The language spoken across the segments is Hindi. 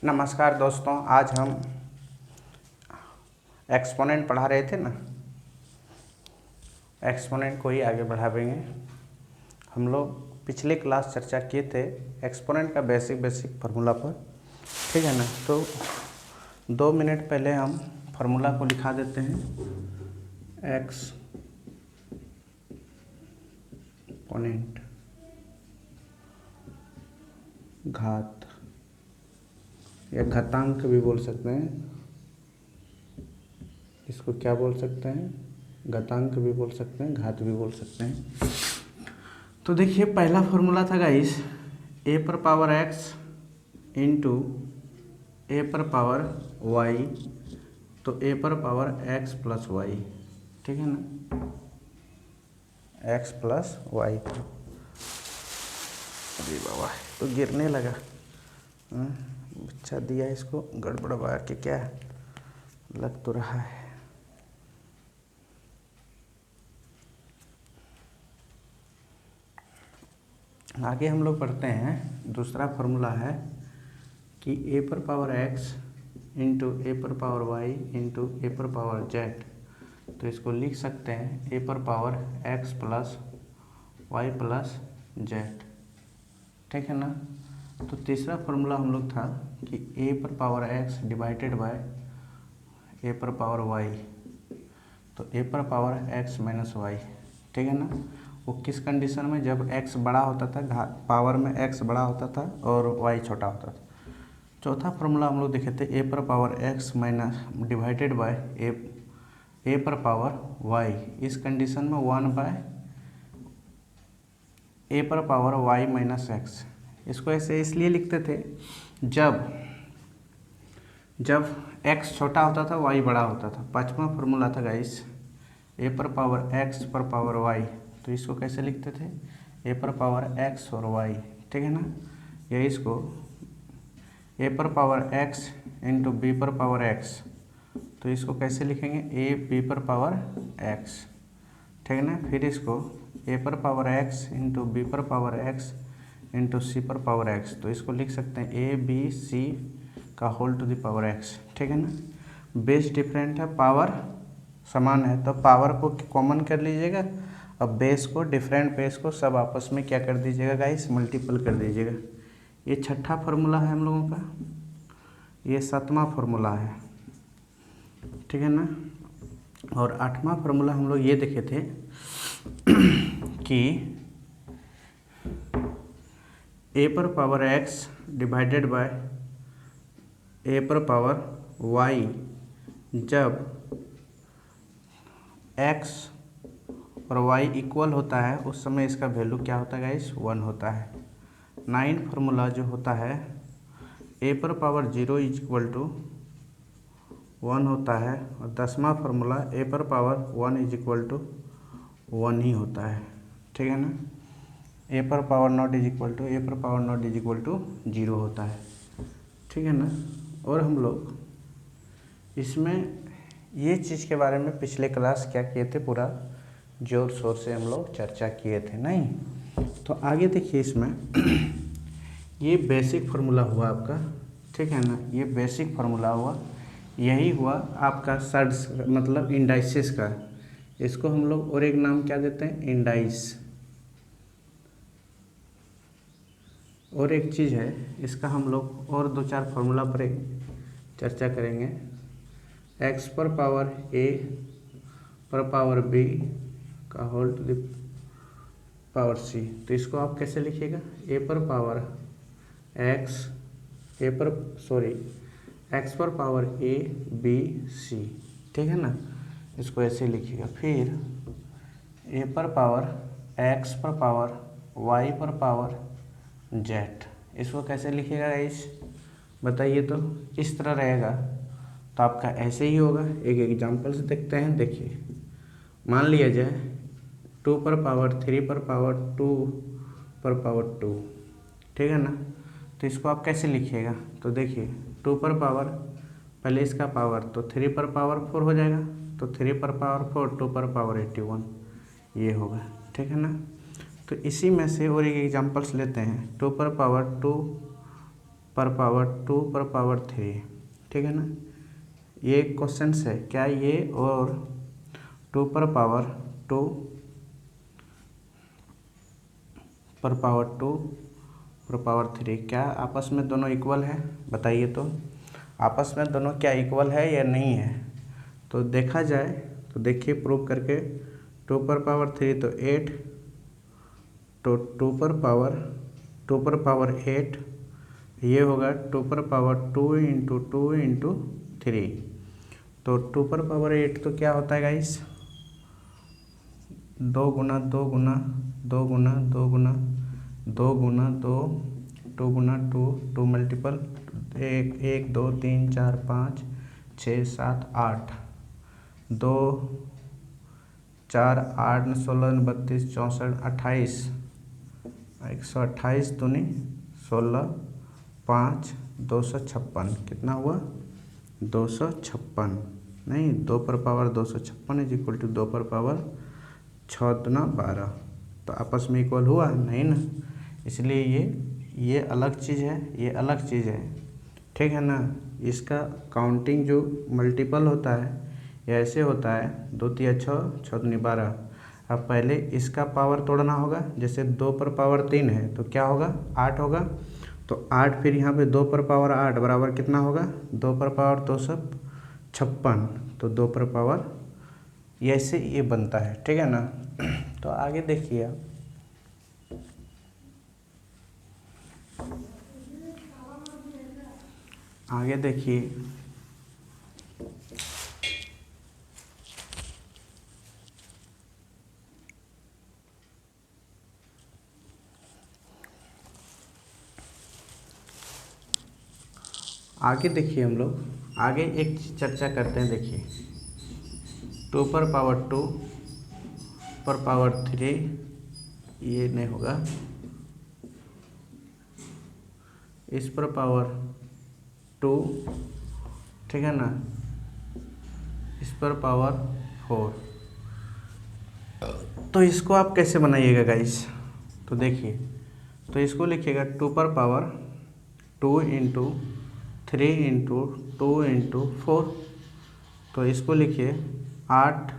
नमस्कार दोस्तों, आज हम एक्सपोनेंट पढ़ा रहे थे ना। एक्सपोनेंट को ही आगे बढ़ाएंगे। हम लोग पिछले क्लास चर्चा किए थे एक्सपोनेंट का बेसिक फार्मूला पर, ठीक है ना। तो 2 मिनट पहले हम फार्मूला को लिखा देते हैं। एक्सपोनेंट घात या घातांक भी बोल सकते हैं, इसको क्या बोल सकते हैं, घातांक भी बोल सकते हैं, घात भी बोल सकते हैं। तो देखिए पहला फॉर्मूला था गाइस ए पर पावर एक्स इंटू ए पर पावर वाई, तो ए पर पावर एक्स प्लस वाई, ठीक है ना, एक्स प्लस वाई। अरे बाबा तो गिरने लगा, बच्चा दिया इसको गड़बड़वा के क्या लग तो रहा है। आगे हम लोग पढ़ते हैं। दूसरा फार्मूला है कि ए पर पावर एक्स इंटू ए पर पावर वाई इंटू ए पर पावर जेड, तो इसको लिख सकते हैं ए पर power x plus y plus z, ठीक है ना। तो तीसरा फार्मूला हम लोग था कि ए पर power x divided by a पर पावर वाई, तो ए पर पावर एक्स माइनस वाई, ठीक है ना। वो किस कंडीशन में, जब x बड़ा होता था, पावर में x बड़ा होता था और y छोटा होता था। चौथा फार्मूला हम लोग देखे थे ए पर power x minus divided by a पर पावर y, इस कंडीशन में 1 बाय ए पर पावर y माइनस एक्स। इसको ऐसे इसलिए लिखते थे जब x छोटा होता था y बड़ा होता था। पांचवा फार्मूला था गाइस ए पर पावर x पर पावर y, तो इसको कैसे लिखते थे, ए पर पावर x और y, ठीक है ना। या इसको ए पर पावर x इंटू बी पर पावर x, तो इसको कैसे लिखेंगे, ए बी पर पावर x, ठीक है ना। फिर इसको ए पर पावर x इंटू बी पर पावर x इंटू सी पर पावर x, तो इसको लिख सकते हैं ए बी सी का whole to the power x, ठीक है ना। बेस डिफरेंट है, पावर समान है, तो पावर को कॉमन कर लीजिएगा। अब बेस को, डिफरेंट बेस को सब आपस में क्या कर दीजिएगा गाइस, मल्टीपल कर दीजिएगा। ये छठा फार्मूला है हम लोगों का, ये 7वां फार्मूला है, ठीक है ना। और 8वां फार्मूला हम लोग ये देखे थे कि ए पर power x divided by a पर पावर वाई, जब x और y इक्वल होता है उस समय इसका वैल्यू क्या होता है गाइस, 1 होता है। 9 फार्मूला जो होता है ए पर पावर 0 इज इक्वल टू 1 होता है, और 10वां फार्मूला ए पर पावर 1 इज इक्वल टू 1 ही होता है, ठीक है ना। ए पर power not is equal to, a पर power not is equal to 0 होता है, ठीक है ना। और हम लोग इसमें ये चीज़ के बारे में पिछले क्लास क्या किए थे, पूरा जोर शोर से हम लोग चर्चा किए थे नहीं। तो आगे देखिए इसमें ये बेसिक फार्मूला हुआ आपका, ठीक है ना। ये बेसिक फार्मूला हुआ, यही हुआ आपका सर्ड्स मतलब इंडाइसिस का। इसको हम लोग और एक नाम क्या देते हैं, इंडाइस। और एक चीज़ है, इसका हम लोग और 2-4 फार्मूला पर चर्चा करेंगे। एक्स पर पावर ए पर पावर बी का होल टू द पावर सी, तो इसको आप कैसे लिखिएगा, ए पर पावर एक्स, एक्स पर पावर ए बी सी, ठीक है ना। इसको ऐसे लिखिएगा। फिर ए पर पावर एक्स पर पावर वाई पर पावर जेड, इसको कैसे लिखिएगा गाइस, बताइए। तो इस तरह रहेगा, तो आपका ऐसे ही होगा। एक एग्जांपल से देखते हैं। देखिए मान लिया जाए 2 पर पावर 3 पर पावर 2 पर पावर 2, ठीक है ना। तो इसको आप कैसे लिखिएगा, तो देखिए 2 पर पावर, पहले इसका पावर, तो 3 पर पावर 4 हो जाएगा, तो 3 पर पावर 4, 2 पर पावर 81, ये होगा, ठीक है ना। तो इसी में से और एक एग्जांपल्स लेते हैं। 2 पर पावर 2 पर पावर 2 पर पावर 3, ठीक है ना। ये क्वेश्चन है क्या ये और 2 पर पावर 2 पर पावर 2 पर पावर 3 क्या आपस में दोनों इक्वल है? बताइए तो आपस में दोनों क्या इक्वल है या नहीं है? तो देखा जाए तो देखिए प्रूव करके, 2 पर पावर 3 तो 8, तो 2 पर पावर 8 ये होगा 2 पर पावर 2 इंटू 2 इंटू 3। तो 2 पर पावर 8 तो क्या होता है गाइस? 2 गुना 2 गुना 2 गुना 2 गुना 2 गुना 2 2 गुना 2 2 मल्टीपल 1 2 3 4 5 6 7 8 2 4 8 16 32 64 28 128 दूनी 16 5 256 कितना हुआ? 256 नहीं, 2 पर पावर 256 इज इक्वल टू 2 पर पावर 6 दूना 12। तो आपस में इक्वल हुआ नहीं ना, इसलिए ये अलग चीज़ है, ये अलग चीज़ है, ठीक है ना। इसका काउंटिंग जो मल्टीपल होता है ये ऐसे होता है 2 3 6 6 दूनी 12। अब पहले इसका पावर तोड़ना होगा, जैसे 2 पर पावर 3 है तो क्या होगा? 8 होगा। तो 8 फिर यहाँ पे 2 पर पावर 8 बराबर कितना होगा? 2 पर पावर 256, तो 2 पर पावर ऐसे ये बनता है, ठीक है ना। तो आगे देखिए आप, आगे देखिए हम लोग आगे एक चर्चा करते हैं। देखिए 2 पर पावर 2 पर पावर 3 ये नहीं होगा, इस पर पावर 2, ठीक है ना, इस पर पावर 4। तो इसको आप कैसे बनाइएगा गाइस? तो देखिए, तो इसको लिखिएगा 2 पर पावर 2 इंटू 3 इंटू 2 इंटू 4। तो इसको लिखिए 8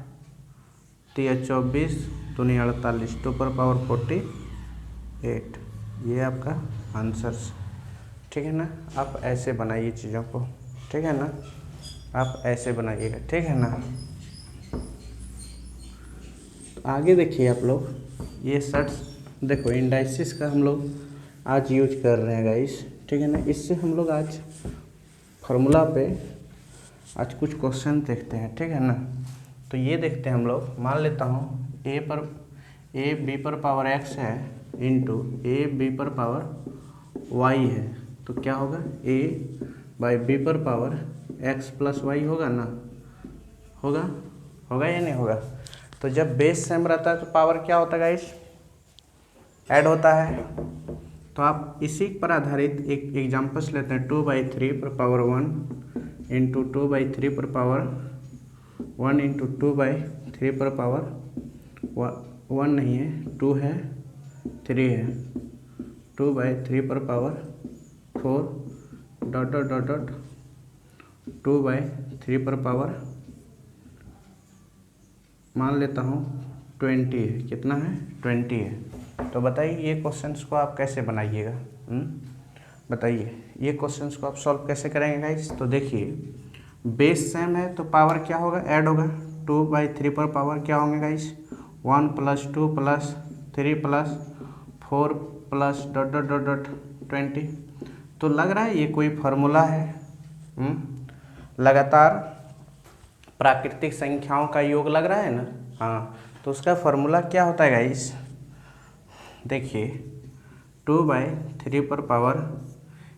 3 24 दूनी 48, 2 पर पावर 48, ये आपका आंसर, ठीक है ना। आप ऐसे बनाइए चीज़ों को, ठीक है ना, आप ऐसे बनाइएगा, ठीक है ना। तो आगे देखिए आप लोग, ये शर्ट्स देखो इंडाइसिस का हम लोग आज यूज कर रहे हैं गाइस, ठीक है ना। इससे हम लोग आज फार्मूला पे आज कुछ क्वेश्चन देखते हैं, ठीक है ना। तो ये देखते हैं हम लोग, मान लेता हूँ ए बी पर पावर x है इंटू ए बी पर पावर y है, तो क्या होगा? a बाई बी पर पावर x प्लस वाई होगा ना, होगा या नहीं होगा? तो जब बेस सेम रहता है तो पावर क्या होता है गाइस? ऐड होता है। तो आप इसी पर आधारित एक एग्जाम्पल्स लेते हैं। 2/3 पर पावर 1 इंटू 2/3 पर पावर 1 इंटू 2/3 पर पावर 1 नहीं है, 2 है, 3 है, 2/3 पर power 4 dot dot dot dot 2/3 पर पावर मान लेता हूँ 20 है। कितना है? 20 है। तो बताइए ये क्वेश्चंस को आप कैसे बनाइएगा? बताइए ये क्वेश्चंस को आप सॉल्व कैसे करेंगे गाइस? तो देखिए बेस सेम है तो पावर क्या होगा? ऐड होगा। 2/3 पर पावर क्या होंगे guys? 1 + 2 + 3 + 4 + dot dot dot dot 20। तो लग रहा है ये कोई फार्मूला है, लगातार प्राकृतिक संख्याओं का योग लग रहा है ना। हाँ, तो उसका फार्मूला क्या होता है गाइस? देखिए 2/3 पर पावर,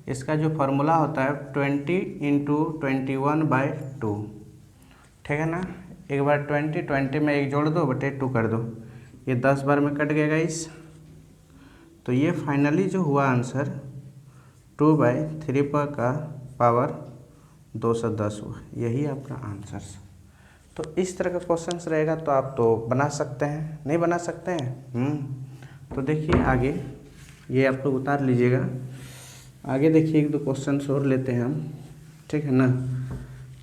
इसका जो फार्मूला होता है 20 इंटू 21/2, ठीक है ना। एक बार 20 में 1 जोड़ दो, बटे 2 कर दो, ये 10 बार में कट गया गाइस। तो ये फाइनली जो हुआ आंसर 2/3 पर का पावर 210 हुआ, यही आपका आंसर। तो इस तरह का क्वेश्चन रहेगा तो आप तो बना सकते हैं, नहीं बना सकते हैं? तो देखिए आगे ये आप लोग उतार लीजिएगा। आगे देखिए, एक दो क्वेश्चन और लेते हैं हम, ठीक है ना,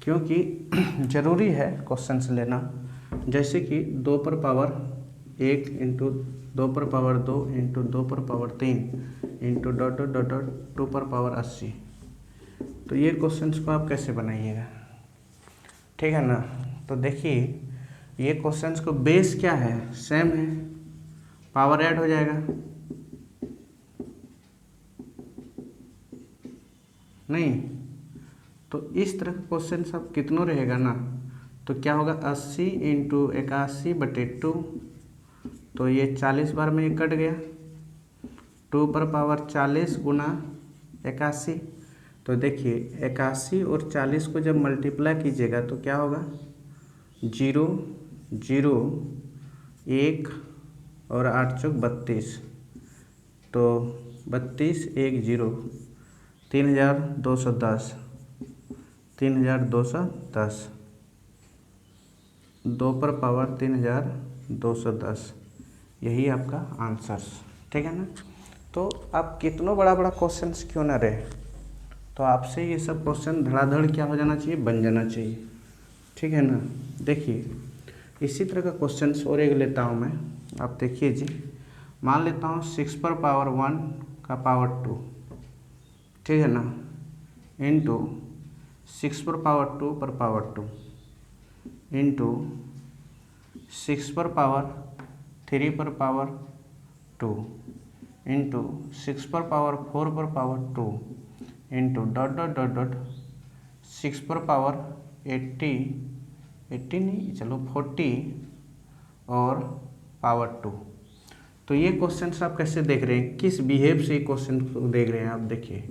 क्योंकि ज़रूरी है क्वेश्चंस लेना। जैसे कि 2 पर पावर 1 इंटू 2 पर पावर 2 इंटू 2 पर power 3 into dot dot dot dot 2 पर पावर 80। तो ये क्वेश्चंस को आप कैसे बनाइएगा, ठीक है ना। तो देखिए, ये क्वेश्चंस को बेस क्या है, सेम है, पावर ऐड हो जाएगा, नहीं तो इस तरह का क्वेश्चन सब कितनों रहेगा ना, तो क्या होगा 80 इंटू 81/2, तो ये 40 बार में ये कट गया, 2 पर पावर 40 गुना 81। तो देखिए 81 और 40 को जब मल्टीप्लाई कीजिएगा तो क्या होगा, 0 0 1 और 8 चौक 32, तो 32 1 0 3210 3210, 2 पर पावर 3210, यही आपका आंसर, ठीक है ना। तो आप कितना बड़ा बड़ा क्वेश्चन क्यों ना रहे, तो आपसे ये सब क्वेश्चन धड़ाधड़ क्या हो जाना चाहिए, बन जाना चाहिए, ठीक है ना। देखिए इसी तरह का क्वेश्चन और एक लेता हूँ मैं, आप देखिए जी, मान लेता हूँ 6 पर पावर 1 का पावर 2, ठीक है ना, इंटू 6 पर पावर 2 पर पावर 2 इंटू 6 पर पावर 3 पर पावर 2 इंटू 6 पर पावर 4 पर power 2 into dot dot dot dot 6 पर पावर 80 नहीं, चलो 40 और पावर 2। तो ये क्वेश्चन आप कैसे देख रहे हैं, किस बिहेव से ये क्वेश्चन को देख रहे हैं आप। देखिए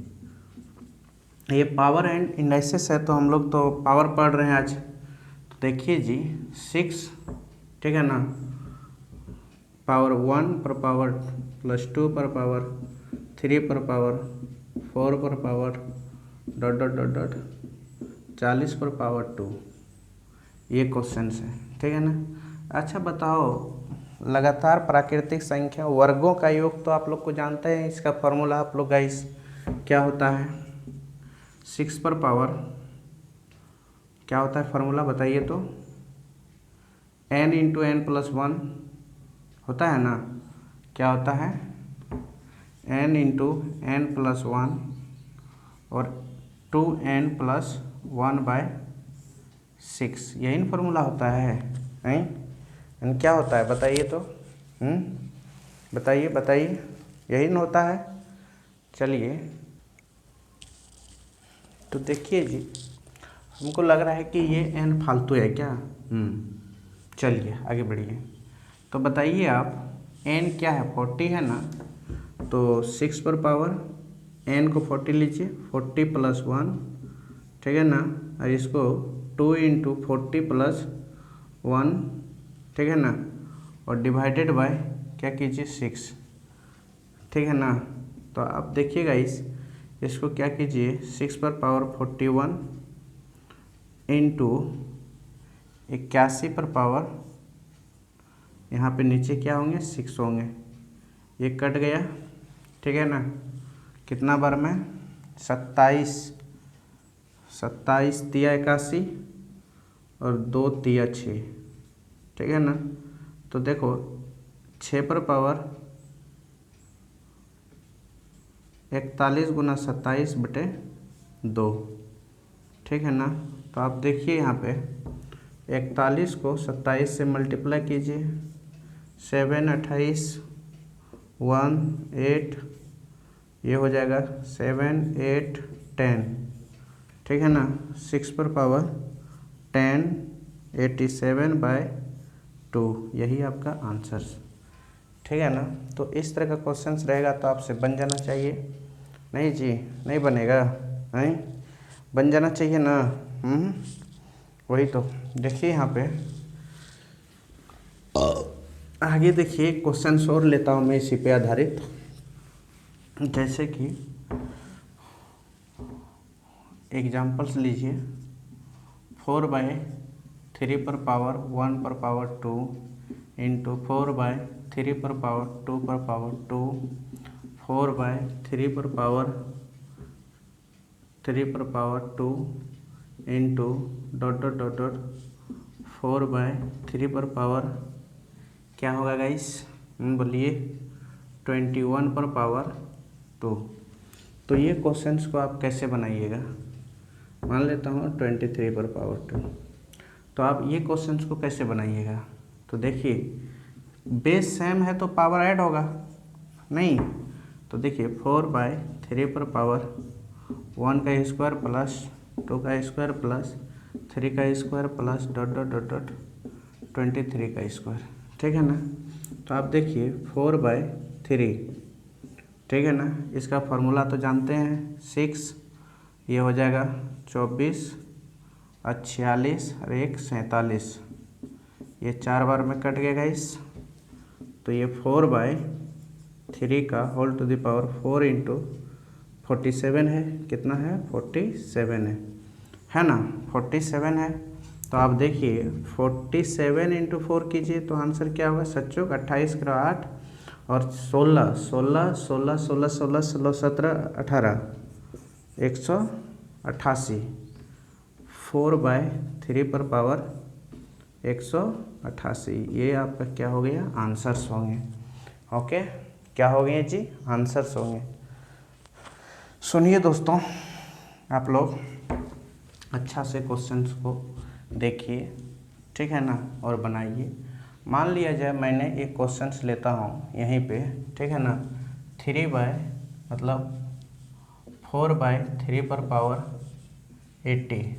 ये पावर एंड इंडाइसिस है, तो हम लोग तो पावर पढ़ रहे हैं आज। तो देखिए जी 6, ठीक है ना, पावर 1 पर पावर प्लस 2 पर पावर 3 पर पावर 4 पर power dot dot dot dot 40 पर पावर 2, ये क्वेश्चन है, ठीक है ना। अच्छा बताओ, लगातार प्राकृतिक संख्या वर्गों का योग तो आप लोग को जानते हैं, इसका फॉर्मूला आप लोग गाइस क्या होता है, 6 पर पावर क्या होता है फॉर्मूला बताइए तो, n इंटू एन प्लस 1 होता है ना, क्या होता है n इंटू एन प्लस 1 और 2n प्लस 1/6, यही फॉर्मूला होता है, नहीं क्या होता है बताइए तो, बताइए बताइए, यही न होता है। चलिए तो देखिए जी, हमको लग रहा है कि ये n फालतू है क्या, चलिए आगे बढ़िए। तो बताइए आप, n क्या है, 40 है ना, तो 6 पर पावर n को 40 लीजिए, 40 प्लस 1, ठीक है ना, और इसको 2 इंटू 40 प्लस 1, ठीक है ना, और डिवाइडेड बाय क्या कीजिए 6, ठीक है ना। तो आप देखिएगा इसको क्या कीजिए, 6 पर पावर 41 इंटू 81 पर पावर, यहाँ पे नीचे क्या होंगे 6 होंगे, ये कट गया, ठीक है ना, कितना बार में 27 तिया 81 और 2 तिया 6, ठीक है ना। तो देखो 6 पर पावर 41 गुना 27/2, ठीक है ना। तो आप देखिए यहाँ पे 41 को 27 से मल्टीप्लाई कीजिए, 7 28 1 8, ये हो जाएगा 7 8 10, ठीक है ना, 6 पर पावर 10 87/2, यही आपका आंसर, ठीक है ना। तो इस तरह का क्वेश्चंस रहेगा तो आपसे बन जाना चाहिए, नहीं जी नहीं बनेगा, नहीं बन जाना चाहिए ना, वही तो। देखिए यहाँ पे आगे देखिए क्वेश्चंस और लेता हूँ मैं इसी पे आधारित, जैसे कि एग्जांपल्स लीजिए, 4/3 पर पावर 1 पर पावर 2 इंटू 4/3 पर पावर 2 पर पावर 2, 4/3 पर पावर 3 पर power 2 into dot dot dot dot 4/3 पर पावर क्या होगा गाइस, बोलिए 21 पर पावर 2। तो ये क्वेश्चंस को आप कैसे बनाइएगा, मान लेता हूँ 23 पर पावर 2, तो आप ये क्वेश्चंस को कैसे बनाइएगा। तो देखिए बेस सेम है तो पावर ऐड होगा नहीं, तो देखिए 4/3 पर पावर 1 का स्क्वायर प्लस 2 का स्क्वायर प्लस 3 का square plus dot dot dot dot 23 का स्क्वायर, ठीक है ना। तो आप देखिए 4/3, ठीक है ना, इसका फॉर्मूला तो जानते हैं 6, ये हो जाएगा 24 और 46 और 1 47, ये 4 बार में कट गया गाइस। तो ये 4/3 का whole to the power 4 into 47 है, कितना है 47 है ना, 47 है। तो आप देखिए 47 इंटू 4 कीजिए तो आंसर क्या होगा, 7 चौक 28 करो 8 और 16 16 16 16 16 16 17 18 188, 4/3 पर पावर 188, ये आपका क्या हो गया, आंसर्स होंगे। ओके, क्या हो गए जी, आंसर्स होंगे। सुनिए दोस्तों, आप लोग अच्छा से क्वेश्चंस को देखिए, ठीक है ना, और बनाइए। मान लिया जाए मैंने एक क्वेश्चंस लेता हूँ यहीं पे, ठीक है ना, 4/3 पर पावर 80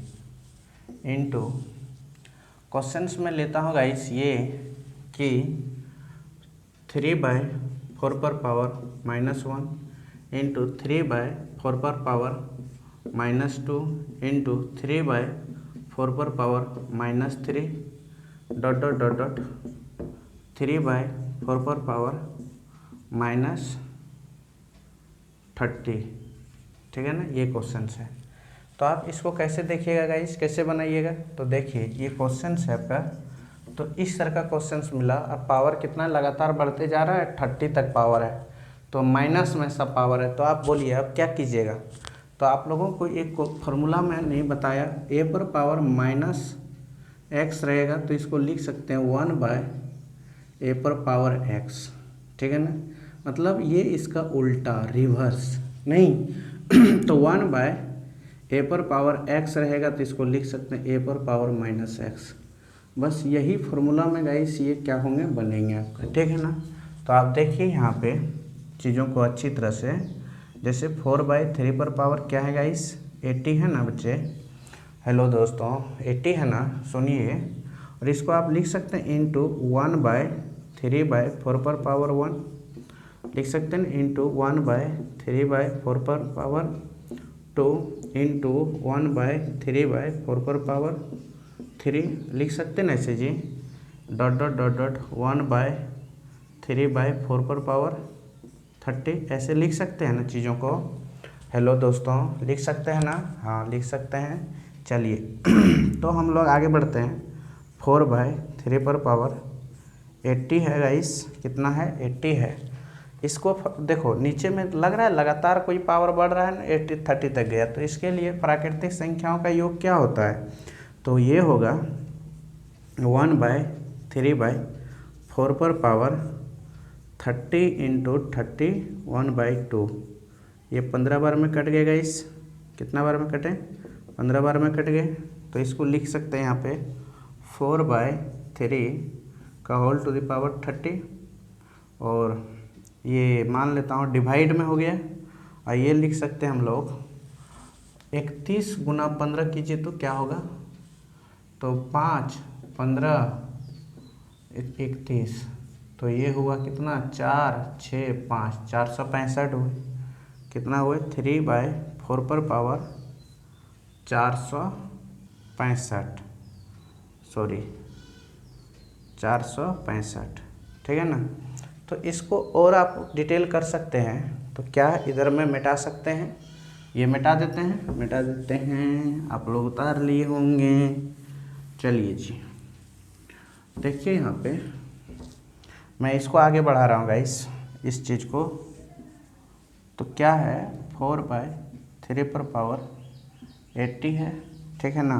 इंटू क्वेश्चंस में लेता हूँ गाइस ये कि 3/4 पर पावर -1 इंटू 3/4 पर पावर -2 इंटू 3/4 पर power -3 dot dot dot dot 3/4 पर पावर -30, ठीक है ना, ये क्वेश्चंस है। तो आप इसको कैसे देखिएगा गाइस, कैसे बनाइएगा। तो देखिए ये क्वेश्चंस है आपका, तो इस तरह का क्वेश्चंस मिला, अब पावर कितना लगातार बढ़ते जा रहा है, 30 तक पावर है, तो माइनस में सब पावर है। तो आप बोलिए अब क्या कीजिएगा। तो आप लोगों को एक फार्मूला मैं नहीं बताया, a पर पावर -x रहेगा तो इसको लिख सकते हैं 1/a पर पावर x, ठीक है ना, मतलब ये इसका उल्टा रिवर्स नहीं तो 1/a पर पावर x रहेगा तो इसको लिख सकते हैं a पर पावर -x। बस यही फार्मूला में गाइस ये क्या होंगे, बनेंगे आपका, ठीक है ना। तो आप देखिए यहाँ पे चीज़ों को अच्छी तरह से, जैसे 4/3 पर पावर क्या है गाइस, 80 है ना बच्चे, हेलो दोस्तों 80 है ना, सुनिए, और इसको आप लिख सकते हैं इंटू 1/3/4 पर पावर 1 लिख सकते हैं, इंटू 1/3/4 पर पावर 2 इंटू 1/3/4 पर पावर 3 लिख सकते हैं ना ऐसे जी, डॉट डॉट डॉट डॉट 1/3/4 पर पावर 30, ऐसे लिख सकते हैं ना चीज़ों को। हेलो दोस्तों, लिख सकते हैं ना, हाँ लिख सकते हैं। चलिए तो हम लोग आगे बढ़ते हैं। 4/3 पर पावर 80 है गाइस, कितना है 80 है। इसको देखो नीचे में लग रहा है लगातार कोई पावर बढ़ रहा है ना, 80 30 तक गया, तो इसके लिए प्राकृतिक संख्याओं का योग क्या होता है, तो ये होगा 1/3/4 पर पावर 30 इंटू 30 1/2, ये 15 बार में कट गए गाइस, कितना बार में कटे, 15 बार में कट गए। तो इसको लिख सकते हैं यहाँ पे 4/3 का होल टू द पावर 30, और ये मान लेता हूँ डिवाइड में हो गया, और ये लिख सकते हैं हम लोग 31 गुना 15 कीजिए तो क्या होगा, तो 5 15 31, तो ये हुआ कितना 4 6 5 465 हुए, कितना हुए 3/4 पर पावर 465, सॉरी 465, ठीक है ना। तो इसको और आप डिटेल कर सकते हैं, तो क्या इधर में मिटा सकते हैं, ये मिटा देते हैं, आप लोग उतार लिए होंगे। चलिए जी देखिए यहाँ पे मैं इसको आगे बढ़ा रहा हूँ गाइस, इस चीज़ को। तो क्या है 4/3 पर पावर 80 है, ठीक है ना।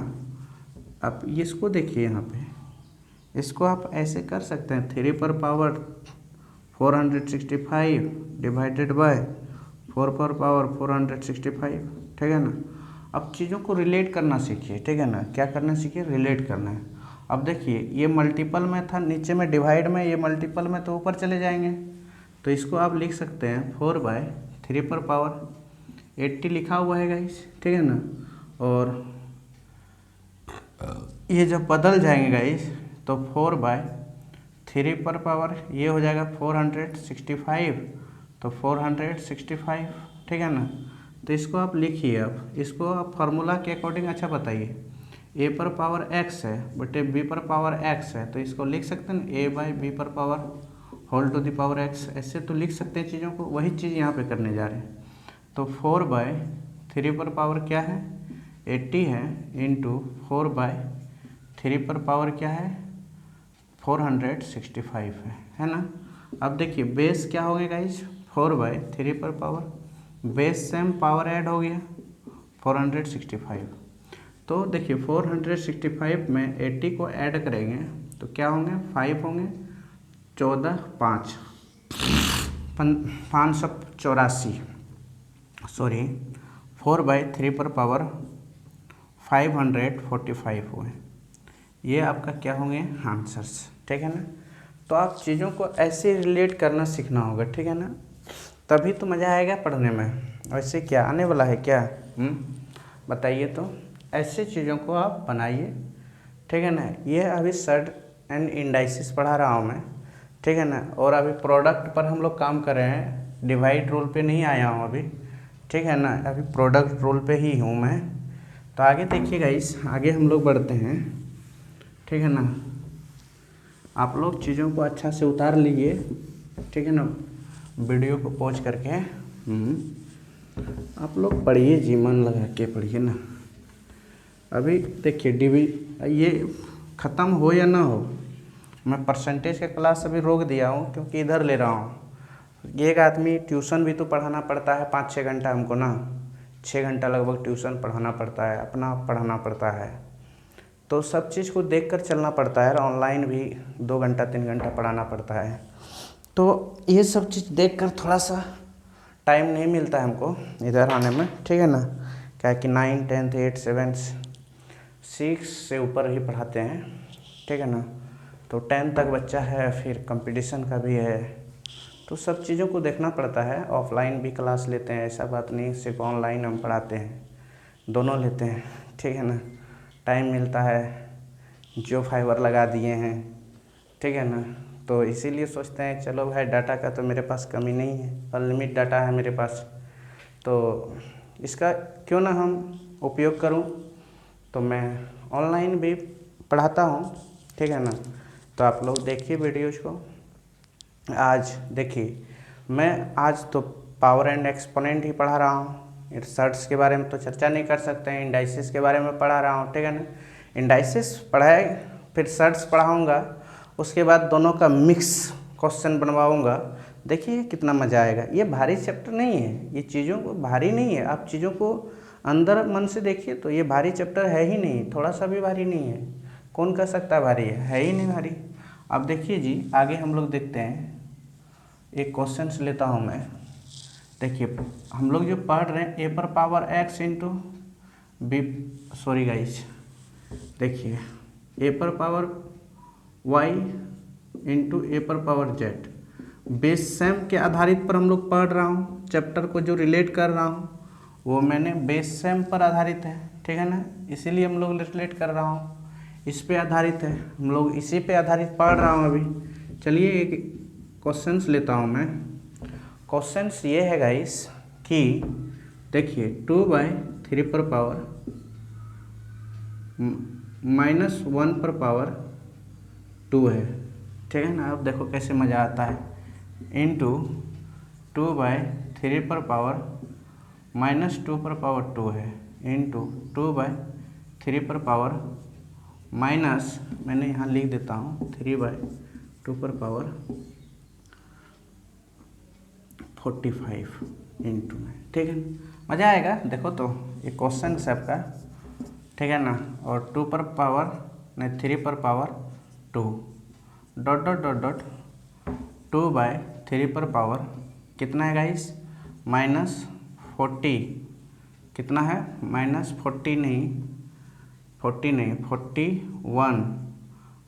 अब इसको देखिए यहाँ पे, इसको आप ऐसे कर सकते हैं 3 पर पावर 465 डिवाइडेड बाय 4 पर पावर 465, ठीक है ना। अब चीज़ों को रिलेट करना सीखिए, ठीक है ना। क्या करना सीखिए, रिलेट करना है। अब देखिए ये मल्टीपल में था, नीचे में डिवाइड में, ये मल्टीपल में तो ऊपर चले जाएंगे। तो इसको आप लिख सकते हैं 4/3 पर पावर 80 लिखा हुआ है गाइस, ठीक है ना। और ये जब बदल जाएंगे गाइस तो 4/3 पर पावर ये हो जाएगा 465, तो 465, ठीक है ना। तो इसको आप लिखिए, अब इसको आप फार्मूला के अकॉर्डिंग अच्छा बताइए। ए पर पावर एक्स है बटे बी पर पावर एक्स है, तो इसको लिख सकते हैं ए बाई बी पर power whole to the power x, ऐसे तो लिख सकते हैं चीज़ों को। वही चीज़ यहाँ पे करने जा रहे हैं। तो 4/3 पर पावर क्या है 80 है, इंटू 4/3 पर पावर क्या है 465 है ना। अब देखिए बेस क्या हो गया गाइस 4/3 पर power, base same power add हो गया 465। तो देखिए 465 में 80 को ऐड करेंगे तो क्या होंगे 5 होंगे, 14 5 584, सॉरी 4/3 पर पावर 545 हुए। ये आपका क्या होंगे आंसर्स, ठीक है ना। तो आप चीज़ों को ऐसे रिलेट करना सीखना होगा, ठीक है ना, तभी तो मज़ा आएगा पढ़ने में। वैसे क्या आने वाला है क्या, बताइए। तो ऐसे चीज़ों को आप बनाइए, ठीक है ना। ये अभी सर्ट एंड इंडाइसिस पढ़ा रहा हूँ मैं, ठीक है ना। और अभी प्रोडक्ट पर हम लोग काम कर रहे हैं, डिवाइड रूल पे नहीं आया हूँ अभी, ठीक है ना। अभी प्रोडक्ट रूल पे ही हूँ मैं। तो आगे देखिएगा, इस आगे हम लोग बढ़ते हैं, ठीक है ना। आप लोग चीज़ों को अच्छा से उतार लीजिए, ठीक है ना, वीडियो को पॉज करके। आप लोग पढ़िए जी, मन लगा के पढ़िए ना। अभी देखिए ये ख़त्म हो या ना हो, मैं परसेंटेज का क्लास अभी रोक दिया हूँ क्योंकि इधर ले रहा हूँ। एक आदमी ट्यूशन भी तो पढ़ाना पड़ता है 5-6 घंटा हमको ना, 6 घंटा लगभग ट्यूशन पढ़ाना पड़ता है, अपना पढ़ाना पड़ता है। तो सब चीज़ को देख कर चलना पड़ता है। ऑनलाइन भी 2 घंटा 3 घंटा पढ़ाना पड़ता है। तो ये सब चीज़ देख कर थोड़ा सा टाइम नहीं मिलता है हमको इधर आने में, ठीक है ना। क्या कि 9, 10, 8, 7, 6 से ऊपर ही पढ़ाते हैं, ठीक है ना। तो 10 तक बच्चा है, फिर कंपटीशन का भी है, तो सब चीज़ों को देखना पड़ता है। ऑफलाइन भी क्लास लेते हैं, ऐसा बात नहीं सिर्फ ऑनलाइन हम पढ़ाते हैं, दोनों लेते हैं, ठीक है ना। टाइम मिलता है, जियो फाइबर लगा दिए हैं, ठीक है ना। तो इसीलिए सोचते हैं चलो भाई, डाटा का तो मेरे पास कमी नहीं है, अनलिमिटेड डाटा है मेरे पास, तो इसका क्यों ना हम उपयोग करूं। तो मैं ऑनलाइन भी पढ़ाता हूं, ठीक है ना। तो आप लोग देखिए वीडियोज़ को। आज देखिए मैं आज तो पावर एंड एक्सपोनेंट ही पढ़ा रहा हूँ। सर्ट्स के बारे में तो चर्चा नहीं कर सकते हैं, इंडाइसिस के बारे में पढ़ा रहा हूँ, ठीक है ना। इंडाइसिस पढ़ाए, फिर सर्ट्स पढ़ाऊँगा, उसके बाद दोनों का मिक्स क्वेश्चन बनवाऊँगा। देखिए कितना मज़ा आएगा। ये भारी चैप्टर नहीं है, ये चीज़ों को भारी नहीं है। आप चीज़ों को अंदर मन से देखिए तो ये भारी चैप्टर है ही नहीं, थोड़ा सा भी भारी नहीं है। कौन कह सकता है भारी है ही नहीं भारी। अब देखिए जी, आगे हम लोग देखते हैं, एक क्वेश्चन लेता हूँ मैं। देखिए हम लोग जो पढ़ रहे हैं ए पर power x into b, sorry guys, देखिए ए पर पावर वाई इंटू ए पर पावर जेड, बेस सेम के आधारित पर हम लोग पढ़ रहा हूँ। चैप्टर को जो रिलेट कर रहा हूँ वो मैंने बेस सेम पर आधारित है, ठीक है ना, इसीलिए हम लोग रिलेट कर रहा हूँ, इस पे आधारित है, हम लोग इसी पे आधारित पढ़ रहा हूँ अभी। चलिए एक क्वेश्चंस लेता हूँ मैं। क्वेश्चंस ये है गाइस कि देखिए 2/3 पर पावर -1 पर पावर 2 है, ठीक है ना। अब देखो कैसे मज़ा आता है, इंटू 2/3 पर पावर -2 पर पावर 2 है, इंटू 2/3 पर पावर माइनस, मैंने यहाँ लिख देता हूँ 3/2 पर पावर 45, इंटू में, ठीक है। मज़ा आएगा। देखो तो ये क्वेश्चन सबका, ठीक है ना। और 2 पर पावर नहीं 3 पर power 2 dot dot dot dot 2/3 पर पावर कितना है गाइस, -40। कितना है, -40 नहीं 41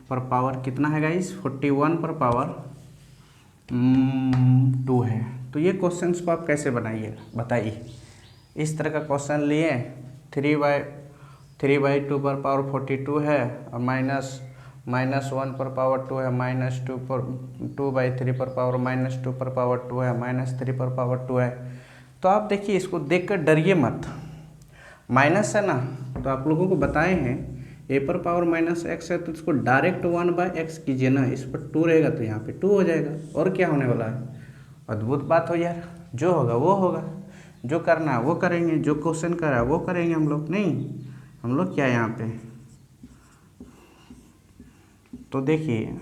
पर पावर कितना है गाइस, 41 पर पावर 2 है। तो ये क्वेश्चंस को आप कैसे बनाइए बताइए। इस तरह का क्वेश्चन लिए 3/2 पर पावर 42 है और -1 पर पावर 2 है, -2/3 पर पावर -2 पर पावर 2 है, -3 पर पावर 2 है। तो आप देखिए इसको देखकर डरिए मत। माइनस है ना, तो आप लोगों को बताए हैं a पर पावर -x है तो इसको डायरेक्ट 1/x कीजिए ना। इस पर 2 रहेगा तो यहाँ पे 2 हो जाएगा। और क्या होने वाला है, अद्भुत बात हो यार। जो होगा वो होगा, जो करना है वो करेंगे, जो क्वेश्चन करा है वो करेंगे हम लोग। नहीं, हम लोग क्या यहाँ पे, तो देखिए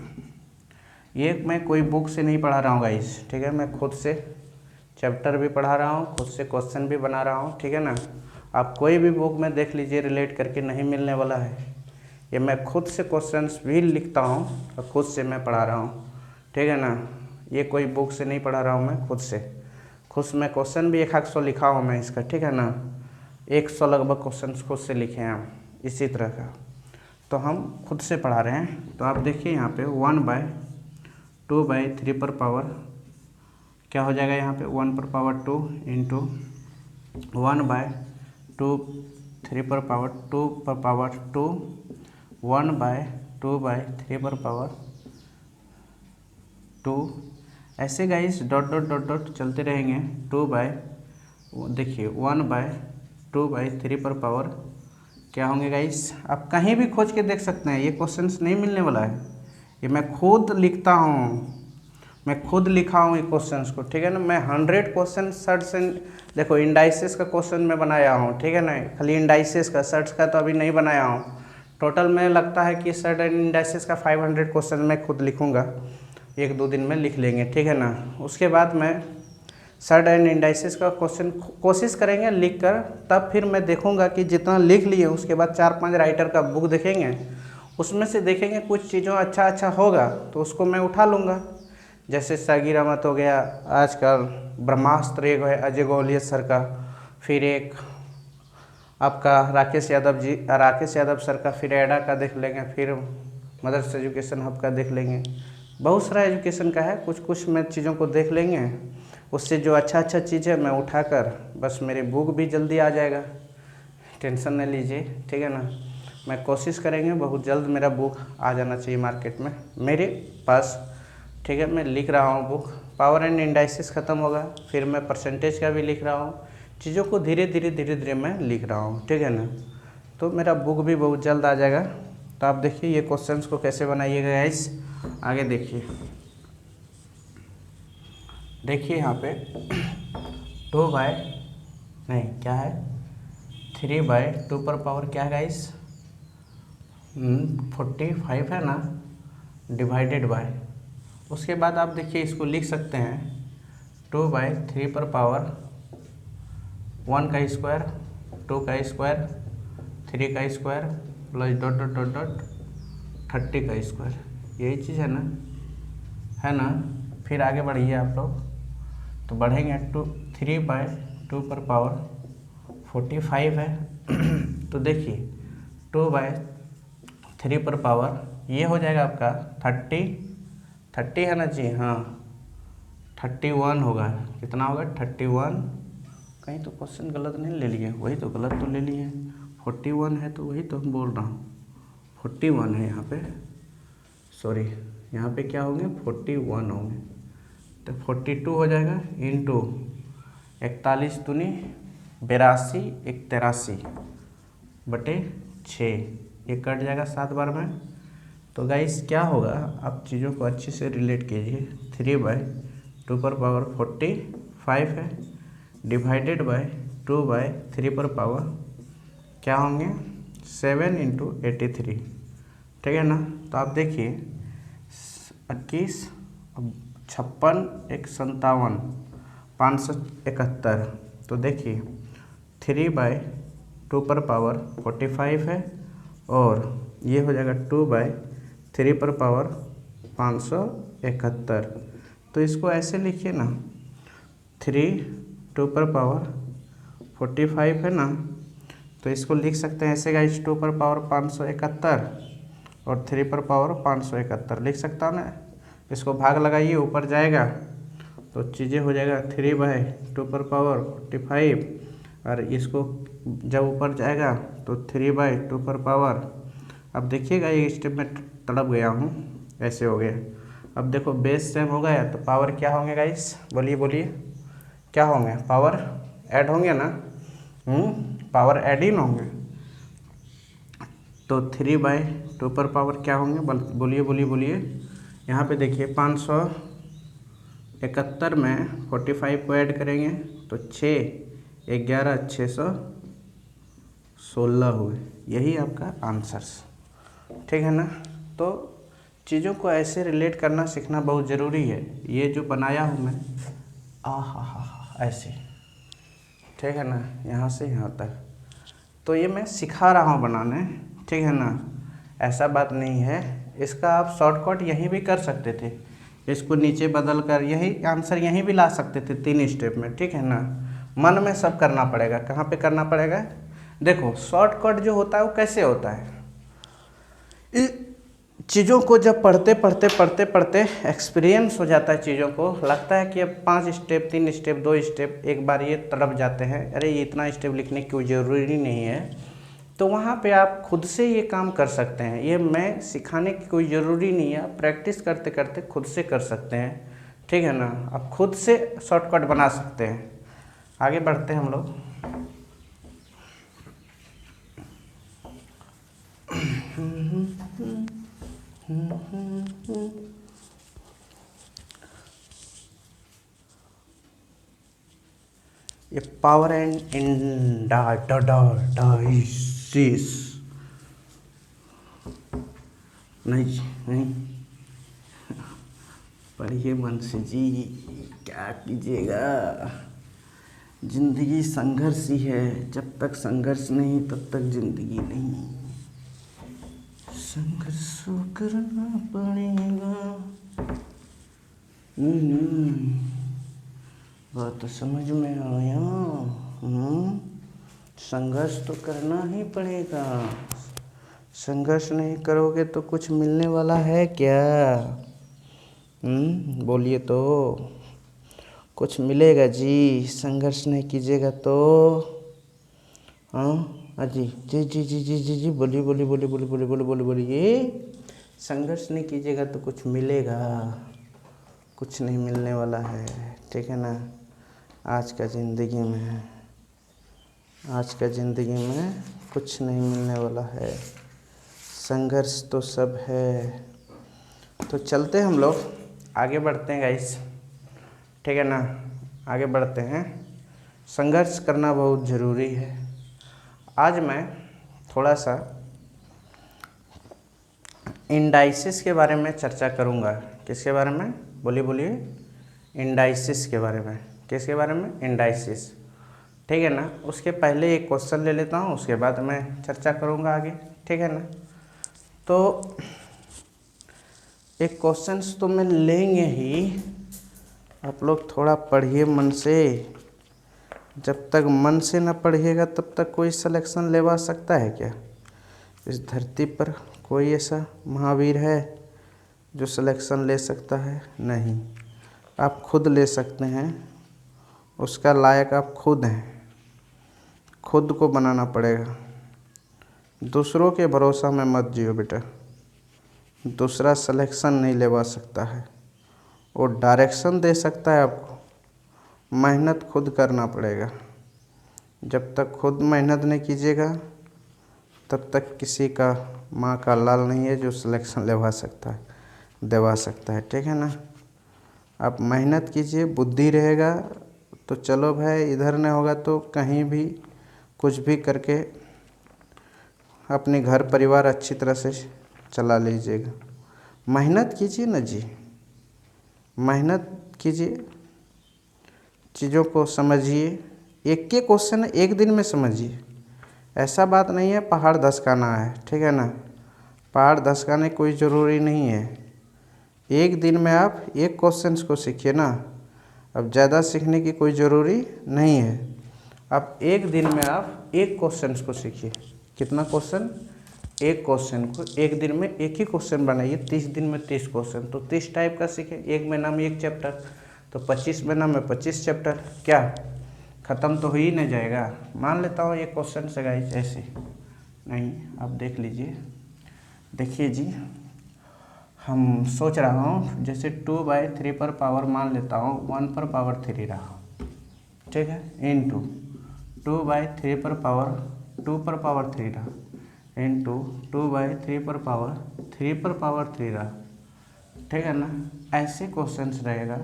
ये मैं कोई बुक से नहीं पढ़ा रहा हूँ गाइस, ठीक है। मैं खुद से चैप्टर भी पढ़ा रहा हूँ, खुद से क्वेश्चन भी बना रहा हूँ, ठीक है ना। आप कोई भी बुक में देख लीजिए, रिलेट करके नहीं मिलने वाला है। ये मैं खुद से क्वेश्चंस भी लिखता हूँ और खुद से मैं पढ़ा रहा हूँ, ठीक है ना। ये कोई बुक से नहीं पढ़ा रहा हूँ, मैं खुद मैं क्वेश्चन भी 100 लिखा हूँ मैं इसका, ठीक है ना। 100 लगभग क्वेश्चन खुद से लिखे हैं हम इसी तरह का, तो हम खुद से पढ़ा रहे हैं। तो आप देखिए यहाँ पे 1/2/3 पर पावर क्या हो जाएगा, यहाँ पे 1 पर पावर 2 इंटू 1/2/3 पर पावर 2 पर पावर 2 1/2/3 पर पावर 2। ऐसे guys dot dot dot dot चलते रहेंगे। देखिए 1/2/3 पर पावर क्या होंगे गाइस, आप कहीं भी खोज के देख सकते हैं। ये क्वेश्चंस नहीं मिलने वाला है, ये मैं खुद लिखता हूँ, मैं खुद लिखा हूँ ये क्वेश्चंस को, ठीक है ना। मैं 100 क्वेश्चन सर्च देखो इंडाइसिस का क्वेश्चन मैं बनाया हूँ, ठीक है ना। खाली इंडाइसिस का, सर्च का तो अभी नहीं बनाया हूँ। टोटल में लगता है कि सर्ट एंड इंडाइसिस का 500 क्वेश्चन मैं खुद लिखूँगा, 1-2 दिन में लिख लेंगे, ठीक है ना। उसके बाद मैं सर्ट एंड इंडाइसिस का क्वेश्चन कोशिश करेंगे लिख कर, तब फिर मैं देखूंगा कि जितना लिख लिए उसके बाद 4-5 राइटर का बुक देखेंगे, उसमें से देखेंगे कुछ चीज़ों अच्छा होगा तो उसको मैं उठा लूँगा। जैसे सागिर अहमद हो गया, आजकल ब्रह्मास्त्र एक है अजय गोलिया सर का, फिर एक आपका राकेश यादव सर का, फिर एडा का देख लेंगे, फिर मदर्स एजुकेशन हब का देख लेंगे। बहुत सारा एजुकेशन का है, कुछ मैं चीज़ों को देख लेंगे। उससे जो अच्छा चीज़ है मैं उठाकर, बस मेरी बुक भी जल्दी आ जाएगा, टेंशन नहीं लीजिए, ठीक है ना। मैं कोशिश करेंगे बहुत जल्द मेरा बुक आ जाना चाहिए मार्केट में मेरे पास, ठीक है। मैं लिख रहा हूँ बुक, पावर एंड इंडाइसिस ख़त्म होगा, फिर मैं परसेंटेज का भी लिख रहा हूँ। चीज़ों को धीरे धीरे मैं लिख रहा हूँ, ठीक है ना। तो मेरा बुक भी बहुत जल्द आ जाएगा। तो आप देखिए ये क्वेश्चंस को कैसे बनाइएगा गाइस। आगे देखिए यहाँ पे 3/2 पर पावर क्या है गाइस, 45 है ना, डिवाइडेड बाय। उसके बाद आप देखिए इसको लिख सकते हैं 2/3 पर पावर 1 का स्क्वायर, 2 का स्क्वायर, 3 का square plus dot dot dot dot 30 का स्क्वायर। यही चीज़ है ना। फिर आगे बढ़िए आप लोग, तो बढ़ेंगे 3/2 पर पावर 45 है तो देखिए 2/3 पर पावर ये हो जाएगा आपका 30 है ना जी, हाँ 31 होगा। कितना होगा 31, कहीं तो क्वेश्चन गलत नहीं ले लिए, वही तो गलत तो ले लिए, 41 है तो वही तो हम बोल रहा हूँ 41 है यहाँ पे, सॉरी यहाँ पे क्या होंगे 41 होंगे। तो 42 हो जाएगा इंटू 41 दूनी 82, 83/6, ये कट जाएगा 7 बार में। तो गाइस क्या होगा, आप चीज़ों को अच्छे से रिलेट कीजिए। 3/2 पर पावर 45 है डिवाइडेड बाय 2/3 पर पावर क्या होंगे 7 × 83, ठीक है ना। तो आप देखिए 21, 56, 1 57 571। तो देखिए 3/2⁴ है और ये हो जाएगा 2/3⁴571। तो इसको ऐसे लिखिए ना, 3/2⁴ है ना, तो इसको लिख सकते हैं ऐसे गाइस, 2/571 और 3/571 लिख सकता हूँ ना। इसको भाग लगाइए, ऊपर जाएगा तो चीज़ें हो जाएगा 3/2⁴45 और इसको जब ऊपर जाएगा तो 3/2। अब देखिएगा ये स्टेप में तड़प गया हूँ, ऐसे हो गया। अब देखो बेस सेम हो गया तो पावर क्या होंगे गाइस, बोलिए बोलिए क्या होंगे, पावर ऐड होंगे ना, पावर ऐड ही ना होंगे। तो 3/2 क्या होंगे, बोलिए बोलिए बोलिए। यहाँ पे देखिए 571 में 45 को ऐड करेंगे तो 6 11 616 हुए, यही आपका आंसर्स, ठीक है ना। तो चीज़ों को ऐसे रिलेट करना सीखना बहुत ज़रूरी है। ये जो बनाया हूँ मैं हा ऐसे, ठीक है ना, यहाँ से यहाँ तक, तो ये मैं सिखा रहा हूँ बनाने, ठीक है ना, ऐसा बात नहीं है। इसका आप शॉर्टकट यहीं भी कर सकते थे, इसको नीचे बदल कर यही आंसर यहीं भी ला सकते थे 3 स्टेप में, ठीक है ना। मन में सब करना पड़ेगा, कहाँ पे करना पड़ेगा। देखो शॉर्टकट जो होता है वो कैसे होता है, चीज़ों को जब पढ़ते पढ़ते पढ़ते पढ़ते एक्सपीरियंस हो जाता है, चीज़ों को लगता है कि अब 5 स्टेप 3 स्टेप 2 स्टेप एक बार ये तड़प जाते हैं, अरे ये इतना स्टेप लिखने की कोई ज़रूरी नहीं है। तो वहाँ पे आप खुद से ये काम कर सकते हैं, ये मैं सिखाने की कोई ज़रूरी नहीं है, आप प्रैक्टिस करते करते खुद से कर सकते हैं, ठीक है ना। आप खुद से शॉर्टकट बना सकते हैं। आगे बढ़ते हैं हम लोग। ये पावर एंड इंडाइसिस नहीं पढ़िए मन से जी, क्या कीजिएगा, जिंदगी संघर्ष ही है, जब तक संघर्ष नहीं तब तक जिंदगी नहीं, संघर्ष करना पड़ेगा। बात समझ में आया, संघर्ष तो करना ही पड़ेगा, संघर्ष नहीं करोगे तो कुछ मिलने वाला है क्या, बोलिए तो, कुछ मिलेगा जी, संघर्ष नहीं कीजिएगा तो, हाँ जी जी जी जी जी जी जी बोलिए बोलिए बोलिए बोलिए बोलिए बोलिए बोलिए बोलिए, संघर्ष नहीं कीजिएगा तो कुछ मिलेगा, कुछ नहीं मिलने वाला है, ठीक है ना। आज का ज़िंदगी में कुछ नहीं मिलने वाला है, संघर्ष तो सब है। तो चलते हम लोग आगे बढ़ते हैं गाइस, ठीक है ना, आगे बढ़ते हैं। संघर्ष करना बहुत ज़रूरी है। आज मैं थोड़ा सा इंडाइसिस के बारे में चर्चा करूँगा। किसके बारे में, बोलिए बोलिए, इंडाइसिस के बारे में। किसके बारे में, इंडाइसिस, ठीक है ना। उसके पहले एक क्वेश्चन ले लेता हूँ, उसके बाद मैं चर्चा करूँगा आगे, ठीक है ना। तो एक क्वेश्चंस तो मैं लेंगे ही, आप लोग थोड़ा पढ़िए मन से, जब तक मन से न पढ़िएगा तब तक कोई सिलेक्शन लेवा सकता है क्या। इस धरती पर कोई ऐसा महावीर है जो सिलेक्शन ले सकता है, नहीं, आप खुद ले सकते हैं, उसका लायक आप खुद हैं, खुद को बनाना पड़ेगा। दूसरों के भरोसा में मत जियो बेटा, दूसरा सिलेक्शन नहीं लेवा सकता है, वो डायरेक्शन दे सकता है आपको, मेहनत खुद करना पड़ेगा। जब तक खुद मेहनत नहीं कीजिएगा तब तक किसी का माँ का लाल नहीं है जो सिलेक्शन लेवा सकता है, दिलवा सकता है, ठीक है ना। आप मेहनत कीजिए, बुद्धि रहेगा तो चलो भाई, इधर नहीं होगा तो कहीं भी कुछ भी करके अपने घर परिवार अच्छी तरह से चला लीजिएगा। मेहनत कीजिए ना जी, मेहनत कीजिए चीज़ों को समझिए, एक के क्वेश्चन एक दिन में समझिए। ऐसा बात नहीं है पहाड़ धंसकाना है, ठीक है ना, पहाड़ धंसकाने कोई ज़रूरी नहीं है। एक दिन में आप एक क्वेश्चन को सीखिए ना, अब ज़्यादा सीखने की कोई ज़रूरी नहीं है। अब एक दिन में आप एक क्वेश्चन को सीखिए। कितना क्वेश्चन? एक क्वेश्चन को एक दिन में एक ही क्वेश्चन बनाइए। 30 दिन में 30 क्वेश्चन, तो 30 टाइप का सीखे। एक महीना में एक चैप्टर, तो 25 महीना में 25 चैप्टर। क्या ख़त्म तो हो ही नहीं जाएगा? मान लेता हूँ एक क्वेश्चन से गाइस ऐसे नहीं, आप देख लीजिए। देखिए जी, हम सोच रहा हूँ जैसे 2/3 पर पावर मान लेता हूँ 1 पर पावर 3 रहा, ठीक है, इंटू 2/3 पर पावर 2 पर पावर 3 रहा, इंटू 2/3 पर पावर 3 पर पावर 3 रहा, ठीक है ना। ऐसे क्वेश्चंस रहेगा।